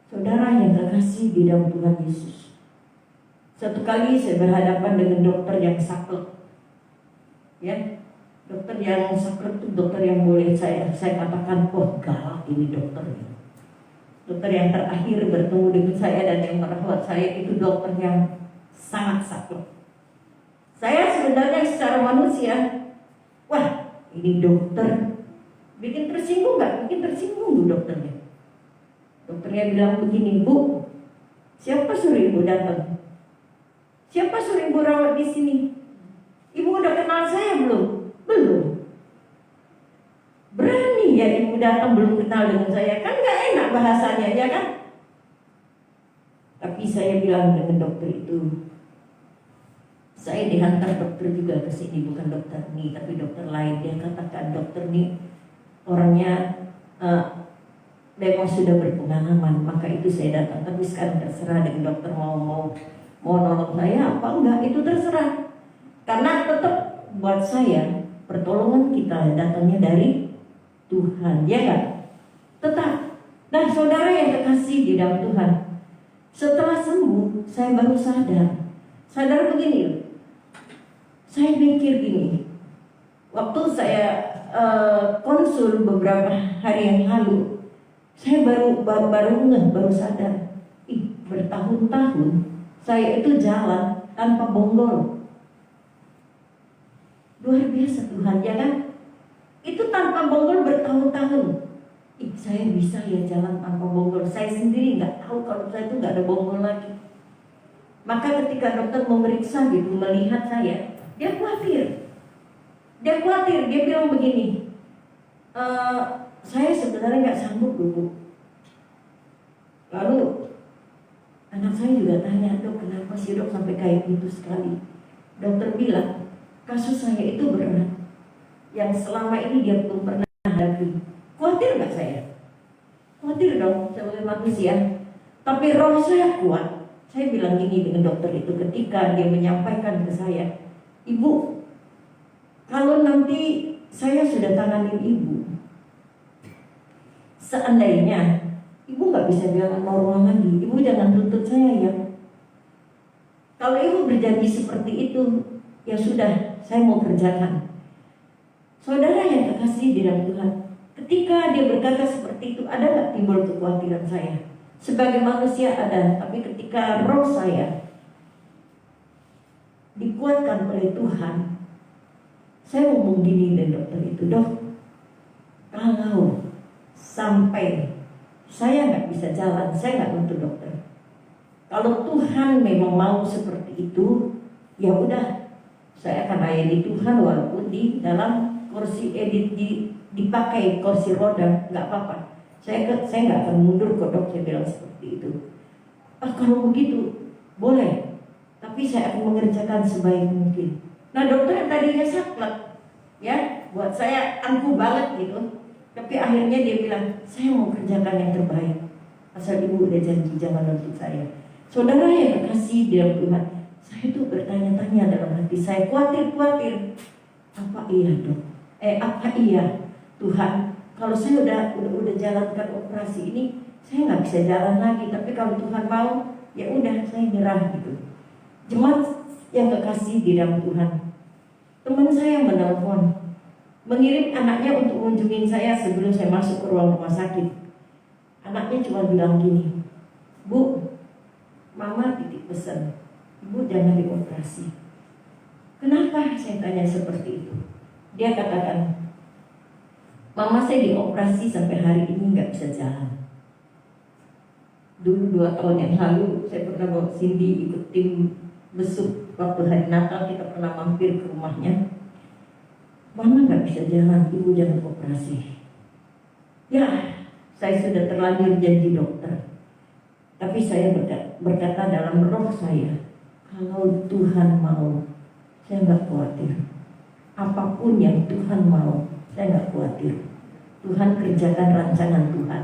Saudara yang kekasih di dalam Tuhan Yesus, satu kali saya berhadapan dengan dokter yang saklek. Ya, dokter yang saklek itu dokter yang boleh saya katakan, oh galak ini dokternya. Dokter yang terakhir bertemu dengan saya dan yang merawat saya itu dokter yang sangat saklek. Saya sebenarnya secara manusia, wah ini dokter bikin tersinggung gak? Bikin tersinggung bu dokternya. Dokternya bilang begini, Bu, siapa suruh ibu datang? Siapa suruh ibu rawat di sini? Ibu udah kenal saya belum? Belum. Berani ya ibu datang belum kenal dengan saya? Kan gak enak bahasanya, ya kan? Tapi saya bilang dengan dokter itu, saya dihantar dokter juga ke sini, bukan dokter ini, tapi dokter lain. Dia katakan dokter ini orangnya memang sudah berpengalaman, maka itu saya datang. Tapi sekarang terserah dengan dokter mau nolong saya apa enggak, itu terserah. Karena tetap buat saya pertolongan kita datangnya dari Tuhan, ya kan? Tetap. Nah, saudara yang kekasih di dalam Tuhan, setelah sembuh saya baru sadar begini. Saya mikir gini, waktu saya konsul beberapa hari yang lalu, saya baru sadar, bertahun-tahun saya itu jalan tanpa bonggol. Luar biasa Tuhan, ya kan? Itu tanpa bonggol bertahun-tahun. Saya bisa ya jalan tanpa bonggol. Saya sendiri nggak tahu kalau saya itu nggak ada bonggol lagi. Maka ketika dokter memeriksa gitu, melihat saya, dia khawatir. Dia bilang begini, saya sebenarnya nggak sanggup dulu. Lalu anak saya juga tanya, dok kenapa sih dok sampai kayak gitu sekali? Dokter bilang, kasus saya itu berat, yang selama ini dia belum pernah hadapi. Khawatir gak saya? Khawatir dong sebagai manusia. Tapi roh saya kuat. Saya bilang gini dengan dokter itu ketika dia menyampaikan ke saya, Ibu, kalau nanti saya sudah tanganin ibu, seandainya ibu gak bisa bilang normal lagi, ibu jangan tuntut saya ya. Kalau ibu berjanji seperti itu, ya sudah, saya mau kerjakan. Saudara yang kekasih di dalam Tuhan, ketika dia berkata seperti itu, ada gak timbul kekhawatiran saya? Sebagai manusia ada, tapi ketika roh saya dikuatkan oleh Tuhan, saya ngomong gini dan dokter itu, dok, kalau sampai saya nggak bisa jalan, saya nggak nuntut dokter. Kalau Tuhan memang mau seperti itu, ya udah, saya akan layani Tuhan walaupun di dalam kursi dipakai kursi roda, nggak apa-apa. Saya nggak akan mundur kok dok, saya bilang seperti itu. Kalau begitu boleh, tapi saya akan mengerjakan sebaik mungkin. Nah dokter yang tadinya saklek, ya buat saya angkuh banget gitu. Tapi akhirnya dia bilang, saya mau kerjakan yang terbaik. Asal ibu udah janji jangan nuntut saya. Saudara yang terkasih di dalam Tuhan, saya tuh bertanya-tanya dalam hati saya, khawatir. Apa iya dok? Apa iya Tuhan? Kalau saya udah jalankan operasi ini, saya nggak bisa jalan lagi. Tapi kalau Tuhan mau, ya udah saya nyerah gitu. Jemaat yang kekasih di dalam Tuhan, teman saya menelpon, mengirim anaknya untuk mengunjungi saya sebelum saya masuk ke ruang rumah sakit. Anaknya cuma bilang gini, Bu, Mama titip pesan, Ibu jangan dioperasi. Kenapa? Saya tanya seperti itu. Dia katakan, Mama saya dioperasi sampai hari ini nggak bisa jalan. Dulu 2 tahun yang lalu saya pernah bawa Cindy ikut tim besuk waktu hari Natal, kita pernah mampir ke rumahnya. Mama nggak bisa jalan, Ibu jangan operasi. Ya, saya sudah terlanjur janji dokter. Tapi saya berkata dalam roh saya, kalau Tuhan mau, saya nggak khawatir. Apapun yang Tuhan mau, saya nggak khawatir. Tuhan kerjakan rancangan Tuhan.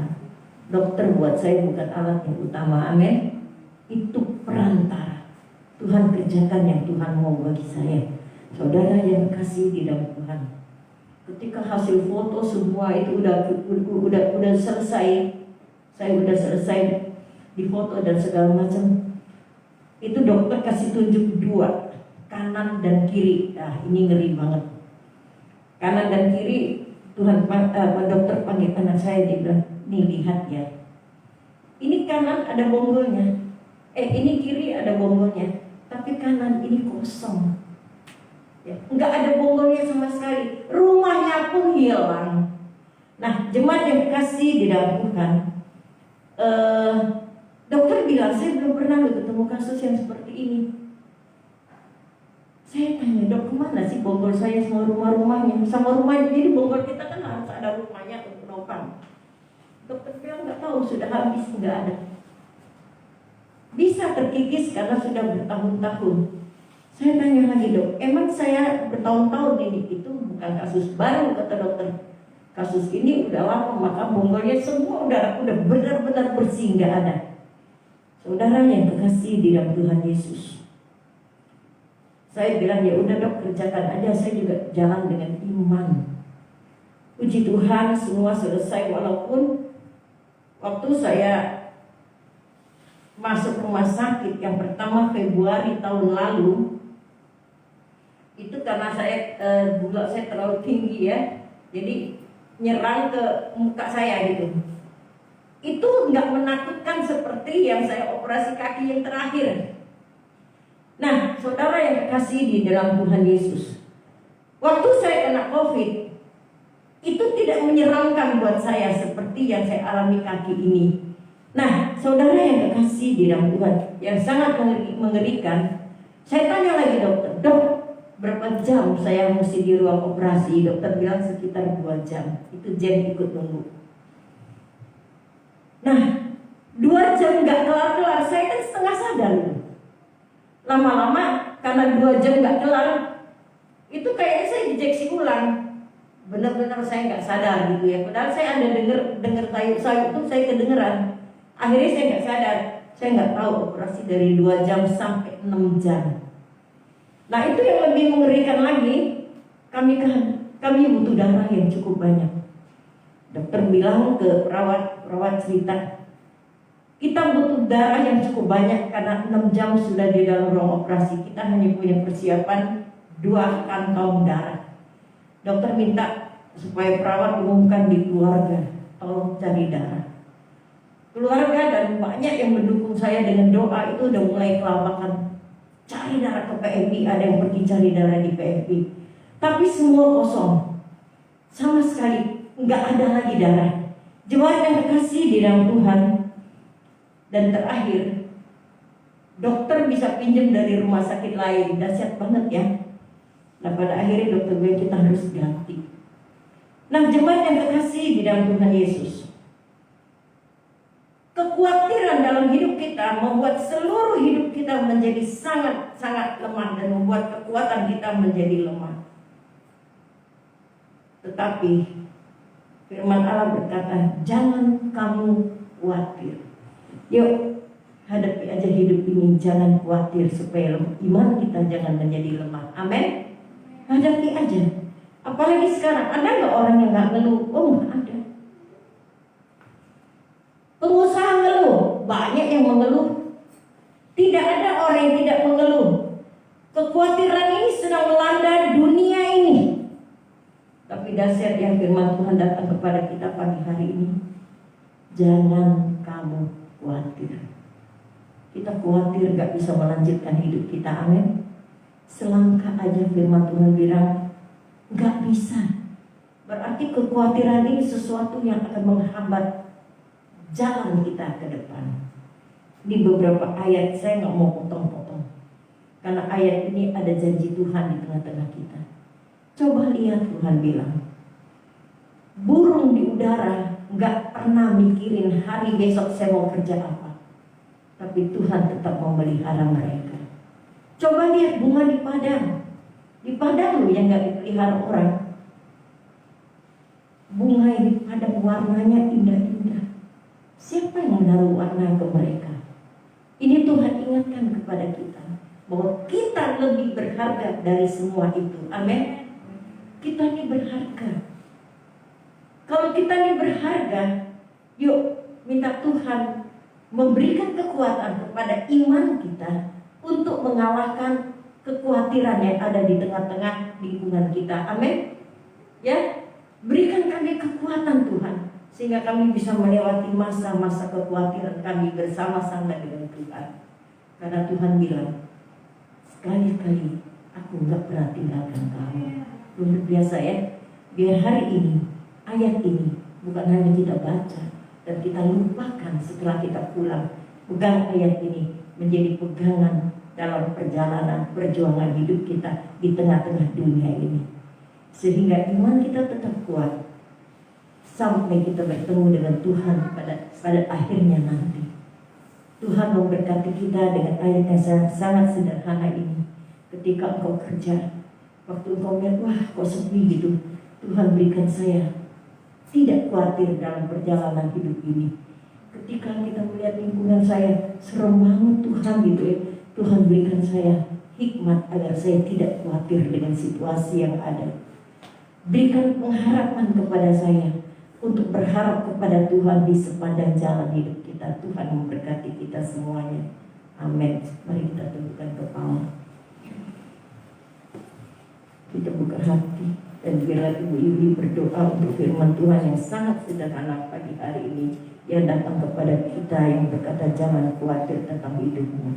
Dokter buat saya bukan alat yang utama, amin. Itu perantara. Tuhan kerjakan yang Tuhan mau bagi saya. Saudara yang kasih di dalam Tuhan, ketika hasil foto semua itu udah selesai, saya udah selesai di foto dan segala macam. Itu dokter kasih tunjuk 2, kanan dan kiri. Nah ini ngeri banget. Kanan dan kiri, dokter panggil anak saya, dia bilang, nih lihat ya, ini kanan ada bonggolnya, ini kiri ada bonggolnya, tapi kanan ini kosong. Ya, nggak ada bonggolnya sama sekali, rumahnya pun hilang. Nah, jemaat yang dikasih di dalam Tuhan, dokter bilang saya belum pernah ketemu kasus yang seperti ini. Saya tanya, dok, kemana sih bonggol saya sama rumahnya? Jadi bonggol kita kan harus ada rumahnya untuk nopang. Dokter bilang nggak tahu, sudah habis, nggak ada. Bisa terkikis karena sudah bertahun-tahun. Saya tanya lagi, dok, emang saya bertahun-tahun ini? Itu bukan kasus baru, kata dokter. Kasus ini udah lama, maka bonggolnya semua udah benar-benar bersih, nggak ada. Saudara yang terkasih di dalam Tuhan Yesus, saya bilang ya udah dok, kerjakan aja, saya juga jalan dengan iman. Puji Tuhan semua selesai, walaupun waktu saya masuk rumah sakit yang pertama Februari tahun lalu, itu karena saya gula saya terlalu tinggi ya, jadi nyerang ke muka saya gitu. Itu nggak menakutkan seperti yang saya operasi kaki yang terakhir. Nah, saudara yang terkasih di dalam Tuhan Yesus, waktu saya kena COVID, itu tidak menyeramkan buat saya seperti yang saya alami kaki ini. Nah, saudara yang terkasih di dalam Tuhan, yang sangat mengerikan, saya tanya lagi dokter, dok, berapa jam saya mesti di ruang operasi? Dokter bilang sekitar 2 jam. Itu Jen ikut nunggu. Nah, 2 jam nggak kelar-kelar, saya kan setengah sadar. Lama-lama karena 2 jam nggak kelar, itu kayaknya saya injeksi ulang. Benar-benar saya nggak sadar gitu ya. Padahal saya ada dengar sayup itu saya kedengeran. Akhirnya saya nggak sadar, saya nggak tahu operasi dari 2 jam sampai 6 jam. Nah itu yang lebih mengerikan lagi, kami butuh darah yang cukup banyak. Dokter bilang ke perawat cerita, kita butuh darah yang cukup banyak karena 6 jam sudah di dalam ruang operasi. Kita hanya punya persiapan 2 kantong darah. Dokter minta supaya perawat umumkan di keluarga, tolong cari darah. Keluarga dan banyak yang mendukung saya dengan doa itu udah mulai kelabakan. Cari darah ke PMI, ada yang pergi cari darah di PMI. Tapi semua kosong. Sama sekali nggak ada lagi darah. Jemaat yang terkasih di dalam Tuhan. Dan terakhir, dokter bisa pinjam dari rumah sakit lain. Dahsyat banget ya. Nah pada akhirnya dokter bilang kita harus ganti. Nah, jemaat yang terkasih di dalam Tuhan Yesus, kekhawatiran dalam hidup kita membuat seluruh hidup kita menjadi sangat-sangat lemah dan membuat kekuatan kita menjadi lemah. Tetapi firman Allah berkata, jangan kamu khawatir. Yuk, hadapi aja hidup ini, jangan khawatir supaya iman kita jangan menjadi lemah. Amin. Hadapi aja. Apalagi sekarang, ada nggak orang yang nggak ngeluh? Oh, nggak ada. Pengusaha ngeluh, banyak yang mengeluh. Tidak ada orang yang tidak mengeluh. Kekhawatiran ini sedang melanda dunia ini. Tapi dahsyat yang firman Tuhan datang kepada kita pagi hari ini. Jangan kamu khawatir. Kita khawatir gak bisa melanjutkan hidup kita, amin. Selangkah aja firman Tuhan bilang gak bisa. Berarti kekhawatiran ini sesuatu yang akan menghambat jalan kita ke depan. Di beberapa ayat saya gak mau potong-potong, karena ayat ini ada janji Tuhan di tengah-tengah kita. Coba lihat, Tuhan bilang, burung di udara gak pernah mikirin hari besok saya mau kerja apa, tapi Tuhan tetap memelihara mereka. Coba lihat bunga di padang. Di padang loh yang gak dipelihara orang. Bunga di padang warnanya indah-indah. Siapa yang menaruh warna ke mereka? Ini Tuhan ingatkan kepada kita bahwa kita lebih berharga dari semua itu. Amin. Kita ini berharga. Kalau kita ini berharga, yuk minta Tuhan memberikan kekuatan kepada iman kita untuk mengalahkan kekhawatiran yang ada di tengah-tengah lingkungan kita. Amin. Ya, berikan kami kekuatan Tuhan, sehingga kami bisa melewati masa-masa kekhawatiran kami bersama-sama dengan Tuhan. Karena Tuhan bilang, sekali-kali aku gak pernah tinggalkan kamu. Luar biasa ya. Biar hari ini, ayat ini bukan hanya kita baca dan kita lupakan setelah kita pulang. Pegang ayat ini menjadi pegangan dalam perjalanan perjuangan hidup kita di tengah-tengah dunia ini, sehingga iman kita tetap kuat sampai kita bertemu dengan Tuhan pada akhirnya nanti. Tuhan memberkati kita dengan ayat yang sangat sederhana ini. Ketika engkau kerja, waktu engkau melihat, wah kok sepi gitu, Tuhan berikan saya tidak khawatir dalam perjalanan hidup ini. Ketika kita melihat lingkungan saya serem banget Tuhan gitu ya, Tuhan berikan saya hikmat agar saya tidak khawatir dengan situasi yang ada. Berikan pengharapan kepada saya untuk berharap kepada Tuhan di sepanjang jalan hidup kita. Tuhan memberkati kita semuanya. Amin. Mari kita tundukkan kepala. Kita buka hati dan biarlah Ibu Yuli berdoa untuk firman Tuhan yang sangat sederhana pagi hari ini yang datang kepada kita, yang berkata jangan khawatir tentang hidupmu.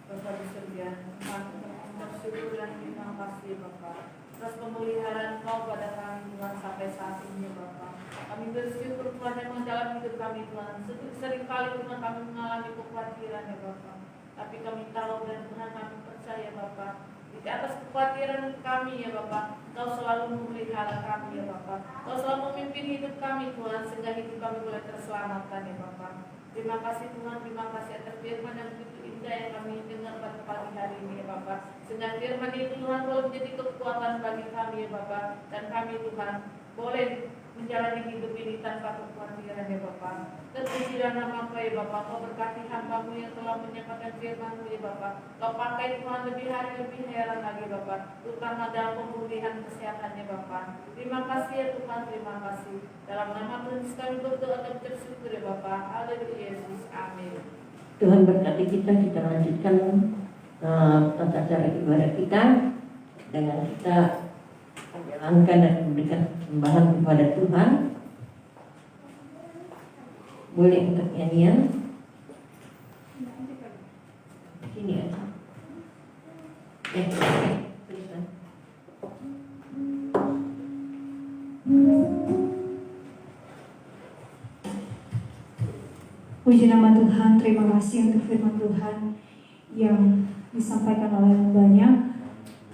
Bapak di surga, bersyukur dan terima kasih Bapak atas pemeliharaan Kau pada kami Tuhan sampai saat ini Bapak. Kami bersyukur Tuhan yang menjalani hidup kami Tuhan. Seringkali Tuhan kami mengalami kekhawatiran ya Bapak, tapi kami tahu dan Tuhan kami percaya Bapak, di atas kekhawatiran kami ya Bapak, Kau selalu memelihara kami ya Bapak. Kau selalu memimpin hidup kami Tuhan, sehingga hidup kami boleh terselamatkan ya Bapak. Terima kasih Tuhan, terima kasih atas firman yang begitu indah yang kami dengar pada pagi hari ini ya Bapak. Sehingga firman itu Tuhan boleh menjadi kekuatan bagi kami ya Bapak. Dan kami Tuhan boleh menjalani hidup ini tanpa kekhawatiran ya Bapak. Terpujilah nama Kau ya Bapak. Kau berkati hamba-Mu yang telah menyampaikan firman-Mu ya Bapak. Kau pakai Tuhan lebih hari lebih heran lagi Bapak, terutama dalam pemulihan kesehatannya Bapak. Terima kasih ya Tuhan, terima kasih. Dalam nama Tuhan kami berdoa dan bersyukur ya Bapak. Haleluya Yesus, amin. Tuhan berkati kita lanjutkan tata cara ibadah kita dengan kita menjalankan dan memberikan sembahan kepada Tuhan. Boleh untuk nyanyian sini aja ya, tulisan. Puji nama Tuhan, terima kasih untuk firman Tuhan yang disampaikan oleh banyak.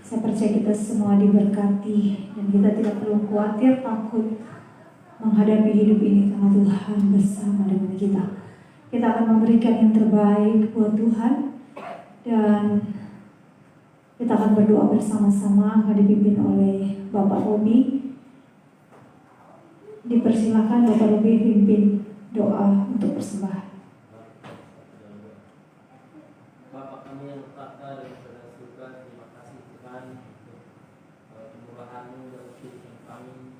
Saya percaya kita semua diberkati dan kita tidak perlu khawatir, takut menghadapi hidup ini karena Tuhan bersama dengan kita. Kita akan memberikan yang terbaik buat Tuhan dan kita akan berdoa bersama-sama, akan dipimpin oleh Bapak Robi. Dipersilakan Bapak Robi pimpin doa untuk persembahan. Bapak kami yang berkata dan saudara surga, terima kasih Tuhan untuk kemurahan-Mu dalam kehidupan kami.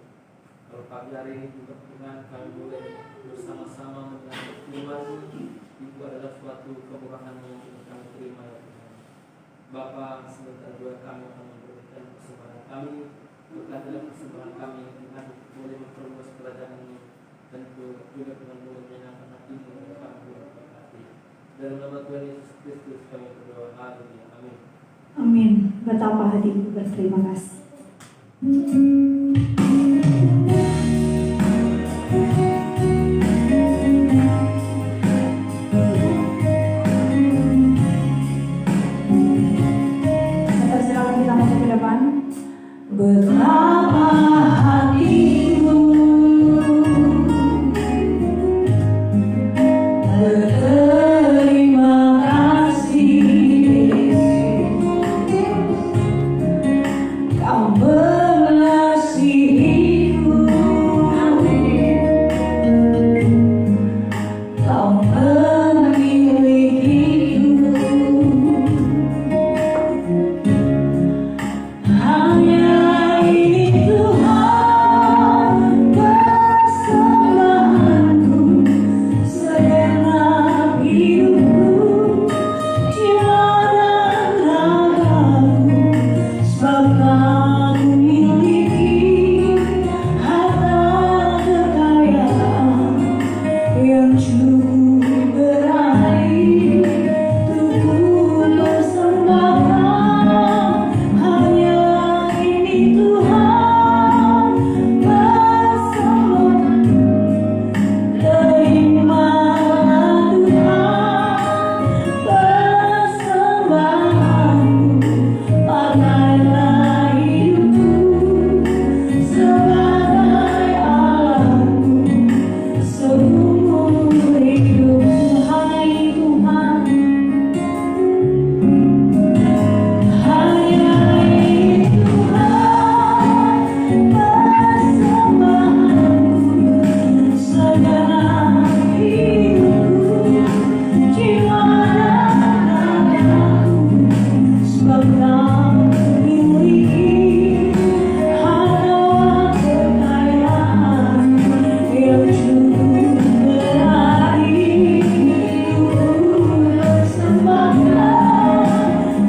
Kalau pagi hari ini juga Tuhan kami boleh bersama-sama menyambut firman-Mu, itu adalah suatu kemurahan-Mu yang kami terima ya Tuhan. Bapa, sebentar juga kami akan memberikan persembahan kami. Berkatilah persembahan kami Tuhan boleh memperluas kerajaan-Mu dan juga Tuhan boleh menyenangkan hati-Mu dan kami boleh berkati. Dalam nama Tuhan Yesus Kristus kami berdoa. Haleluya. Amin. Amin. Betapa hatiku berterima kasih. Silakan kita masuk ke depan. Betapa hatiku berterima kasih Yesus, Kau mengasihiku, Kau memilikiku. Hanya ini Tuhan persembahanku, segenap hidupku, jiwa dan ragaku, sebab Kau miliki harta kekayaan yang cukup berarti untuk ku persembahkan. Hanya ini Tuhan persembahanku, terimalah Tuhan persembahanku, pakailah hidupku sebagai alatmu seumur hidup. Hanya ini Tuhan, hanya ini Tuhan persembahanku, segenap hidupku, jiwa dan ragaku, sebab Kau miliki harta kekayaan yang cukup berarti untuk persembahkan.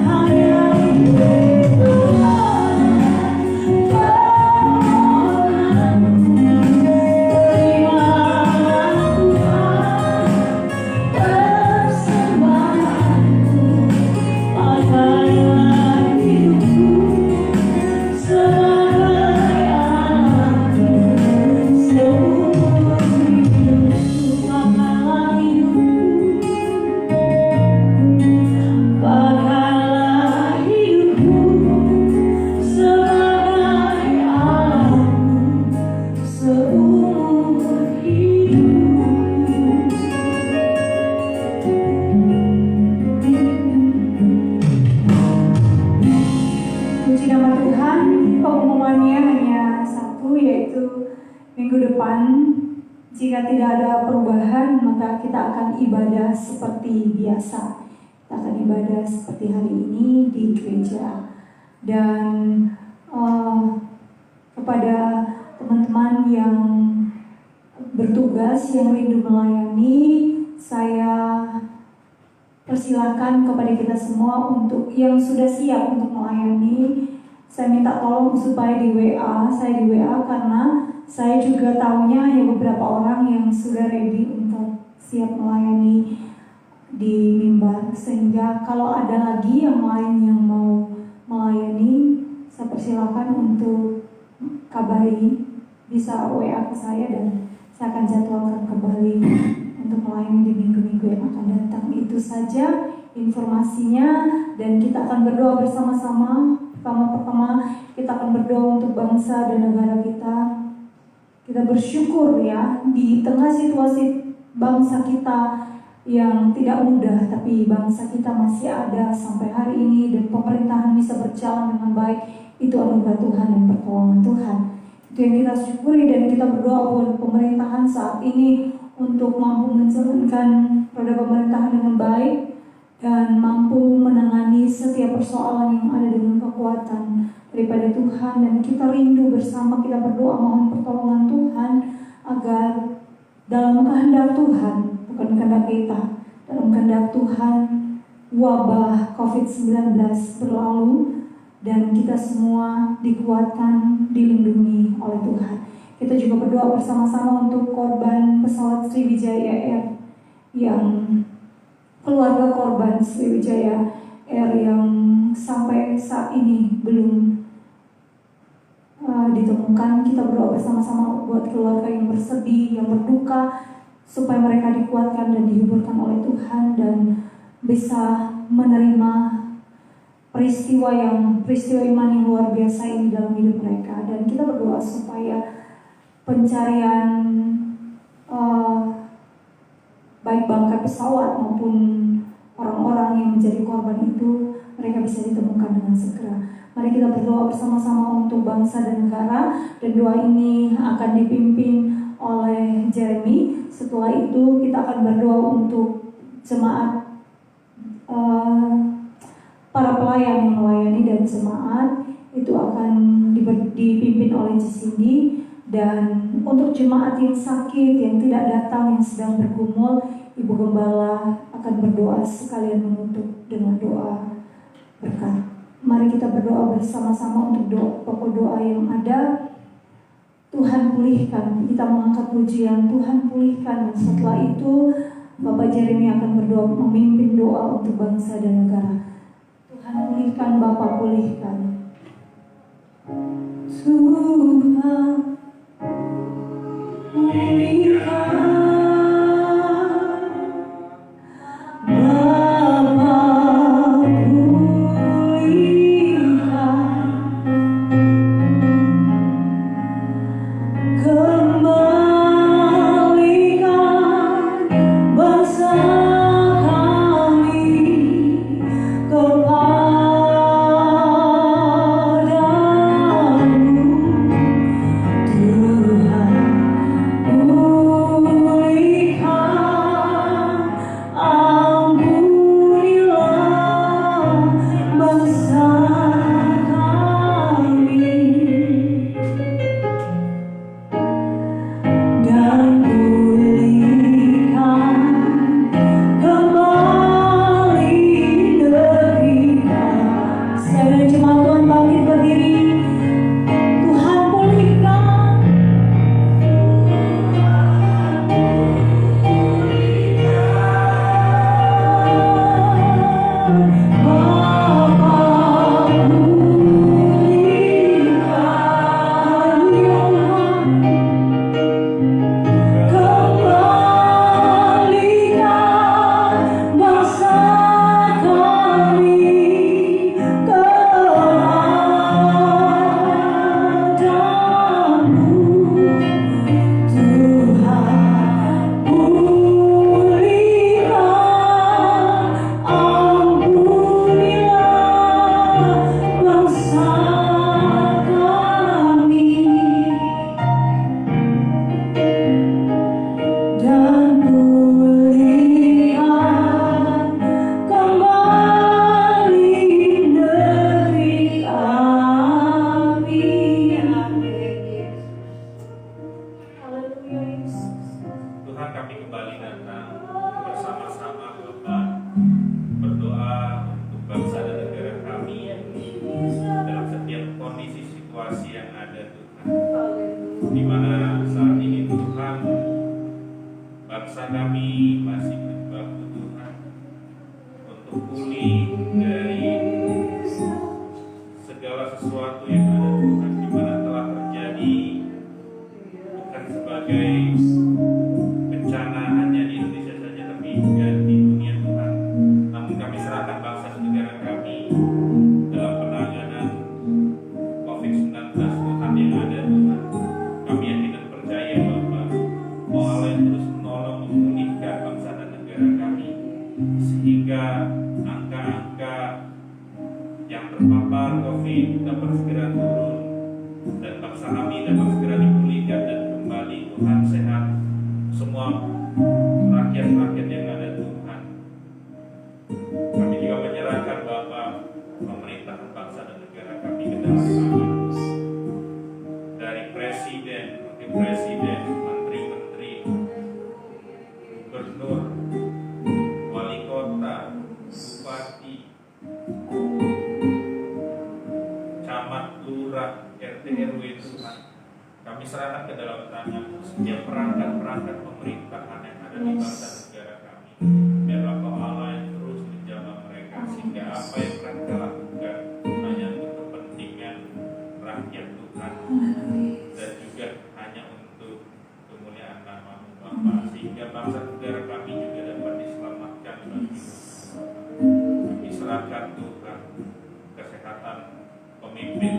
Hanya ini Tuhan permohonanku, terimalah Tuhan persembahanku, pakailah hidupku sebagai alatmu seumur hidupku. Pakailah hidupku, pakailah hidupku sebagai alatmu seumur hidupku. Puji nama Tuhan. Pengumumannya hanya satu, yaitu minggu depan jika tidak ada perubahan maka kita akan ibadah seperti biasa. Kita akan ibadah seperti hari ini di gereja. Dan kepada teman-teman yang bertugas yang rindu melayani, saya persilakan kepada kita semua untuk yang sudah siap untuk melayani. Saya minta tolong supaya di WA, saya di WA karena saya juga tahunya hanya beberapa orang yang sudah ready untuk siap melayani di mimbar. Sehingga kalau ada lagi yang lain yang mau melayani, saya persilakan untuk kabari, bisa WA ke saya dan saya akan jadwalkan kembali untuk melayani di minggu-minggu yang akan datang. Itu saja informasinya dan kita akan berdoa bersama-sama Pertama-tama kita akan berdoa untuk bangsa dan negara kita. Kita bersyukur ya, di tengah situasi bangsa kita yang tidak mudah, tapi bangsa kita masih ada sampai hari ini dan pemerintahan bisa berjalan dengan baik. Itu anugerah Tuhan dan pertolongan Tuhan. Itu yang kita syukuri, dan kita berdoa buat pemerintahan saat ini untuk mampu menjalankan roda pemerintahan dengan baik dan mampu menangani setiap persoalan yang ada dengan kekuatan daripada Tuhan. Dan kita rindu bersama, kita berdoa mohon pertolongan Tuhan agar dalam kehendak Tuhan, bukan kehendak kita, dalam kehendak Tuhan wabah COVID-19 berlalu dan kita semua dikuatkan, dilindungi oleh Tuhan. Kita juga berdoa bersama-sama untuk korban pesawat Sriwijaya Air, yang keluarga korban Sriwijaya Air yang sampai saat ini belum ditemukan. Kita berdoa bersama-sama buat keluarga yang bersedih, yang berduka, supaya mereka dikuatkan dan dihiburkan oleh Tuhan dan bisa menerima peristiwa iman yang luar biasa ini dalam hidup mereka. Dan kita berdoa supaya pencarian baik bangkai pesawat maupun orang-orang yang menjadi korban itu, mereka bisa ditemukan dengan segera. Mari kita berdoa bersama-sama untuk bangsa dan negara, dan doa ini akan dipimpin oleh Jeremy. Setelah itu kita akan berdoa untuk jemaat, para pelayan yang melayani, dan jemaat itu akan dipimpin oleh Cindy. Dan untuk jemaat yang sakit, yang tidak datang, yang sedang bergumul, Ibu Gembala akan berdoa sekalian menutup dengan doa berkat. Mari kita berdoa bersama-sama untuk pokok doa yang ada. Tuhan pulihkan, kita mengangkat pujian, Tuhan pulihkan. Dan setelah itu Bapak Jeremy akan berdoa, memimpin doa untuk bangsa dan negara. Tuhan pulihkan, Bapak pulihkan. Tuhan pulihkan. semua rakyat-rakyat yang ada Tuhan. Kami juga menyerahkan Bapak pemerintahan bangsa dan negara kami ke dalam tangan, dari presiden, wakil presiden, menteri-menteri, gubernur, wali kota, bupati, camat, lurah, RT RW Tuhan. Kami serahkan ke dalam tangan setiap perangkat-perangkat pemerintahan yang ada di bangsa negara kami. Biarlah Kau Allah yang terus menjaga mereka, sehingga apa yang mereka lakukan hanya untuk kepentingan rakyat Tuhan, dan juga hanya untuk kemuliaan nama-Mu Bapa, sehingga bangsa negara kami juga dapat diselamatkan bagi kami serahkan Tuhan kesehatan pemimpin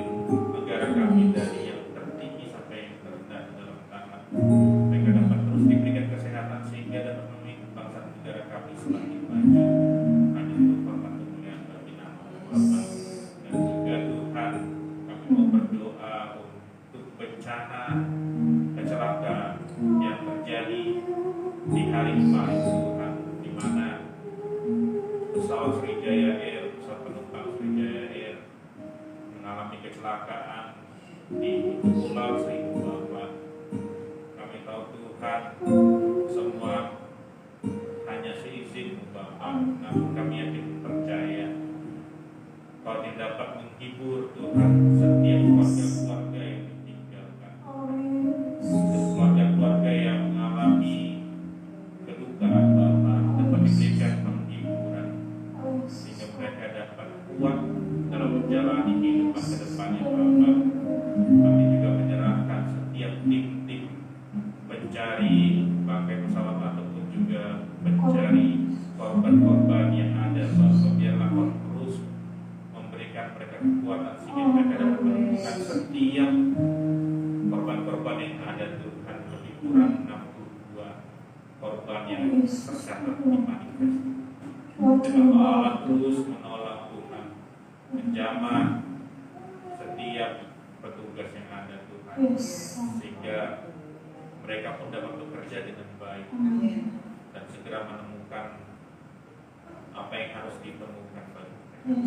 negara kami dari yang tertinggi sampai yang terendah dalam tangan. Mereka dapat terus diberikan kesehatan sehingga dapat memimpin bangsa negara kami semakin maju. Hanya untuk hormat kemuliaan bagi nama-Mu Bapa. Dan juga Tuhan, kami mau berdoa untuk bencana kecelakaan yang terjadi di hari kemarin Tuhan, di mana pesawat Sriwijaya Air, pesawat penumpang Sriwijaya Air mengalami kecelakaan di Pulau Seribu Bapa. Kami tahu Tuhan semua hanya seizin-Mu Bapa, namun kami yakin percaya Kau tidak dapat menghibur Tuhan setiap keluarga-keluarga yang ditinggalkan, keluarga-keluarga yang mengalami kedukaan Bapa, dapat diberikan penghiburan sehingga mereka dapat kuat dalam menjalani kehidupan ke depannya Bapa. Kami juga menyerahkan setiap tim-tim pencari bangkai pesawat ataupun juga pencari korban-korban yang ada Bapa. Biarlah Kau terus memberikan mereka kekuatan sehingga mereka dapat menemukan setiap korban-korban yang ada Tuhan. Lebih kurang 62 korban yang tercatat di manifest. Dan Allah terus menolong Tuhan, menjamah setiap petugas yang ada Tuhan, sehingga mereka pun dapat bekerja dengan baik dan segera menemukan apa yang harus ditemukan bagi mereka.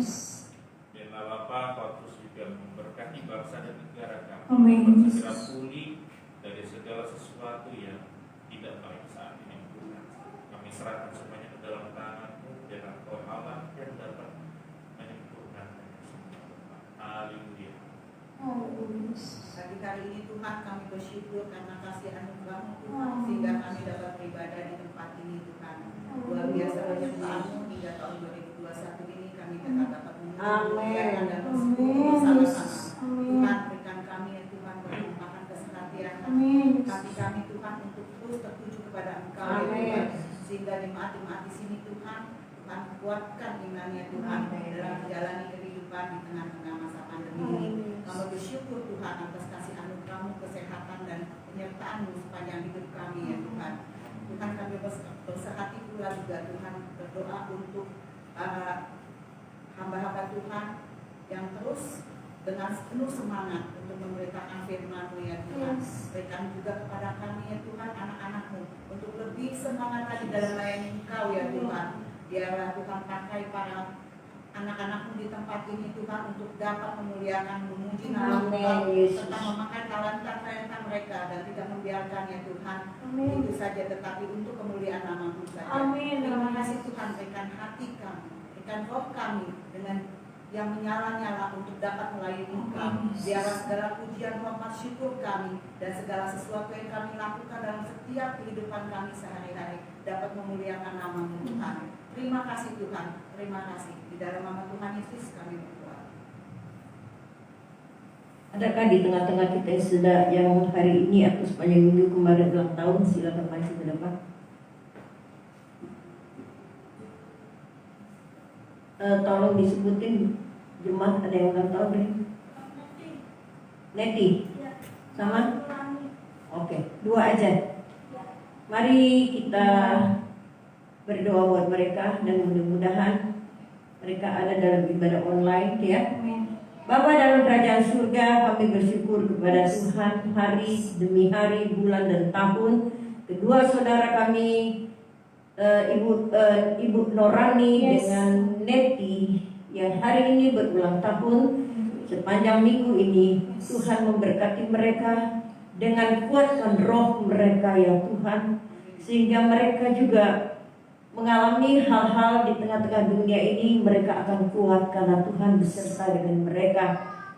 Biarlah Bapa Kau terus juga memberkati bangsa dan negara kami, dapat segera pulih dari segala sesuatu yang tidak baik saat ini Tuhan. Kami serahkan semuanya ke dalam tangan-Mu, biarlah Kau Allah yang dapat menyempurnakan semua. Haleluya. Pagi kali ini Tuhan kami bersyukur karena kasih anugerah-Mu Tuhan, sehingga kami dapat beribadah di tempat ini Tuhan. Luar biasa penyertaan-Mu hingga tahun 2021 ini kami tetap dapat mengucapkan dan bersyukur bersama-sama. Tuhan berikan kami ya Tuhan berlimpahkan kesehatan hati kami Tuhan untuk terus tertuju kepada Engkau ya Tuhan, sehingga jemaat-jemaat di sini Tuhan kuatkan imannya Tuhan dalam menjalani kehidupan di tengah-tengah masa pandemi ini. Kami bersyukur Tuhan atas kasih anugerah-Mu, kesehatan dan penyertaan-Mu sepanjang hidup kami ya Tuhan. Tuhan kami bersehati pula juga Tuhan berdoa untuk hamba-hamba Tuhan yang terus dengan penuh semangat untuk memberitakan firman-Mu ya Tuhan. Berikan juga kepada kami ya Tuhan anak-anak-Mu untuk lebih semangat lagi dalam melayani Engkau ya Tuhan. Biarlah Tuhan pakai para anak-anak-Mu di tempat ini Tuhan untuk dapat memuliakan, memuji nama-Mu serta memakai talenta-talenta mereka dan tidak membiarkan ya Tuhan itu saja, tetapi untuk kemuliaan nama-Mu saja. Terima kasih Tuhan, berikan hati kami, berikan roh kami dengan yang menyala-nyala untuk dapat melayani Engkau. Biarlah segala pujian, hormat, syukur kami dan segala sesuatu yang kami lakukan dalam setiap kehidupan kami sehari-hari dapat memuliakan nama-Mu Tuhan. Terima kasih Tuhan, terima kasih. Di dalam nama Tuhan Yesus kami berdoa. Adakah di tengah-tengah kita yang sedang yang hari ini atau sepanjang minggu kemarin ulang tahun? Silakan maju ke depan. Tolong disebutin jemaat ada yang ulang tahun nih. Neti, sama? Oke, 2 aja. Mari kita berdoa buat mereka dan mudah-mudahan mereka ada dalam ibadah online ya. Bapa dalam kerajaan surga, kami bersyukur kepada Tuhan hari demi hari, bulan dan tahun kedua saudara kami Ibu Norani dengan Neti yang hari ini berulang tahun. Sepanjang minggu ini Tuhan memberkati mereka dengan kuatkan roh mereka ya Tuhan, sehingga mereka juga mengalami hal-hal di tengah-tengah dunia ini mereka akan kuat karena Tuhan beserta dengan mereka.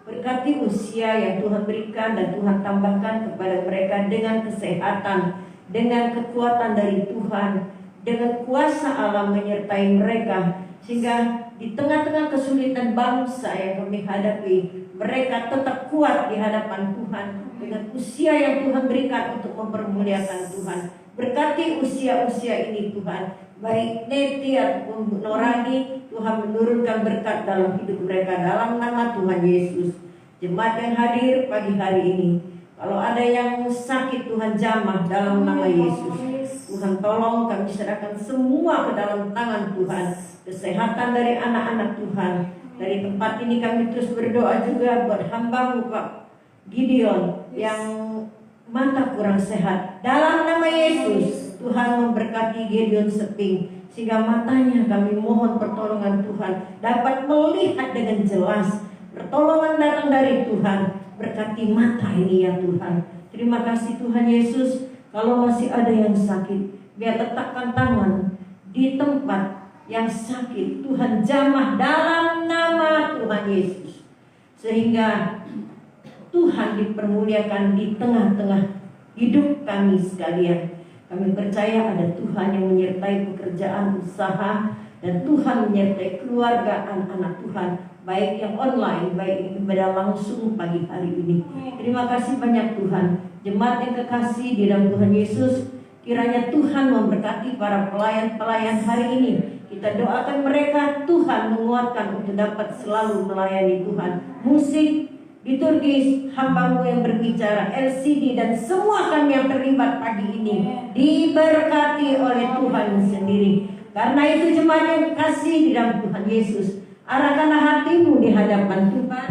Berkati usia yang Tuhan berikan dan Tuhan tambahkan kepada mereka dengan kesehatan, dengan kekuatan dari Tuhan, dengan kuasa Allah menyertai mereka, sehingga di tengah-tengah kesulitan bangsa yang kami hadapi, mereka tetap kuat di hadapan Tuhan dengan usia yang Tuhan berikan untuk mempermuliakan Tuhan. Berkati usia-usia ini Tuhan, baik Neti ataupun Norani, Tuhan menurunkan berkat dalam hidup mereka dalam nama Tuhan Yesus. Jemaat yang hadir pagi hari ini, kalau ada yang sakit Tuhan jamah dalam nama Yesus. Tuhan tolong, kami serahkan semua ke dalam tangan Tuhan. Kesehatan dari anak-anak Tuhan. Dari tempat ini kami terus berdoa juga buat hamba-Mu Pak Gideon yang mata kurang sehat. Dalam nama Yesus, Tuhan memberkati Gideon Seping, sehingga matanya kami mohon pertolongan Tuhan dapat melihat dengan jelas. Pertolongan datang dari Tuhan. Berkati mata ini ya Tuhan. Terima kasih Tuhan Yesus. Kalau masih ada yang sakit, biar letakkan tangan di tempat yang sakit. Tuhan jamah dalam nama Tuhan Yesus, sehingga Tuhan dipermuliakan di tengah-tengah hidup kami sekalian. Kami percaya ada Tuhan yang menyertai pekerjaan usaha, dan Tuhan menyertai keluarga anak-anak Tuhan, baik yang online, baik yang ibadah langsung pagi hari ini. Terima kasih banyak Tuhan. Jemaat yang kekasih di dalam Tuhan Yesus, kiranya Tuhan memberkati para pelayan-pelayan hari ini. Kita doakan mereka, Tuhan menguatkan untuk dapat selalu melayani Tuhan. Musik, liturgis, hamba-Mu yang berbicara, LCD, dan semua kami yang terlibat pagi ini diberkati oleh Tuhan sendiri. Karena itu jemaat yang kasih di dalam Tuhan Yesus, arahkanlah hatimu di hadapan Tuhan.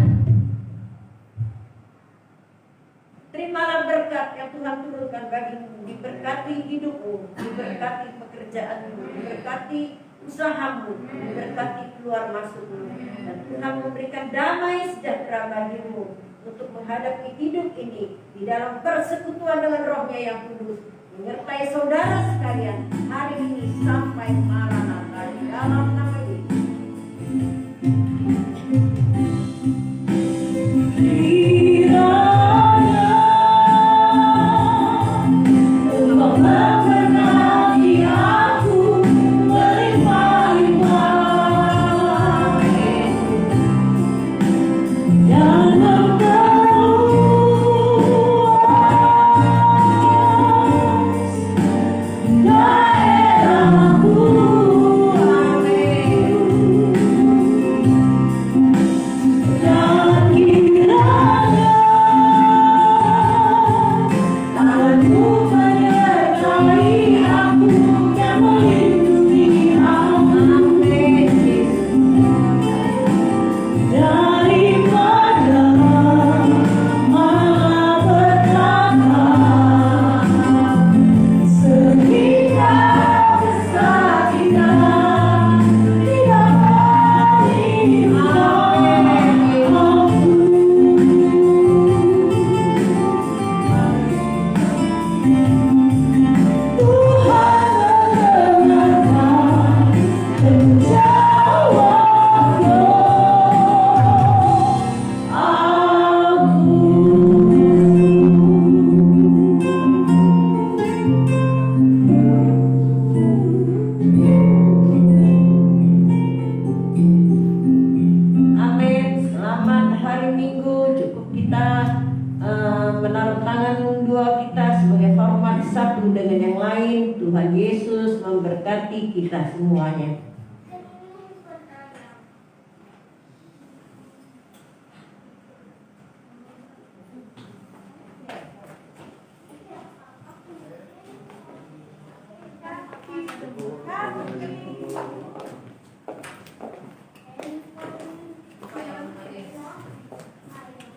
Terimalah berkat yang Tuhan turunkan bagimu. Diberkati hidupmu, diberkati pekerjaanmu, diberkati usahamu, diberkati keluar masukmu. Dan Tuhan memberikan damai sejahtera bagimu untuk menghadapi hidup ini di dalam persekutuan dengan Roh-Nya yang kudus, menyertai saudara sekalian hari ini sampai Maranatha di dalam nama Yesus. Menaruh tangan dua kita sebagai hormat satu dengan yang lain. Tuhan Yesus memberkati kita semuanya. Thank you.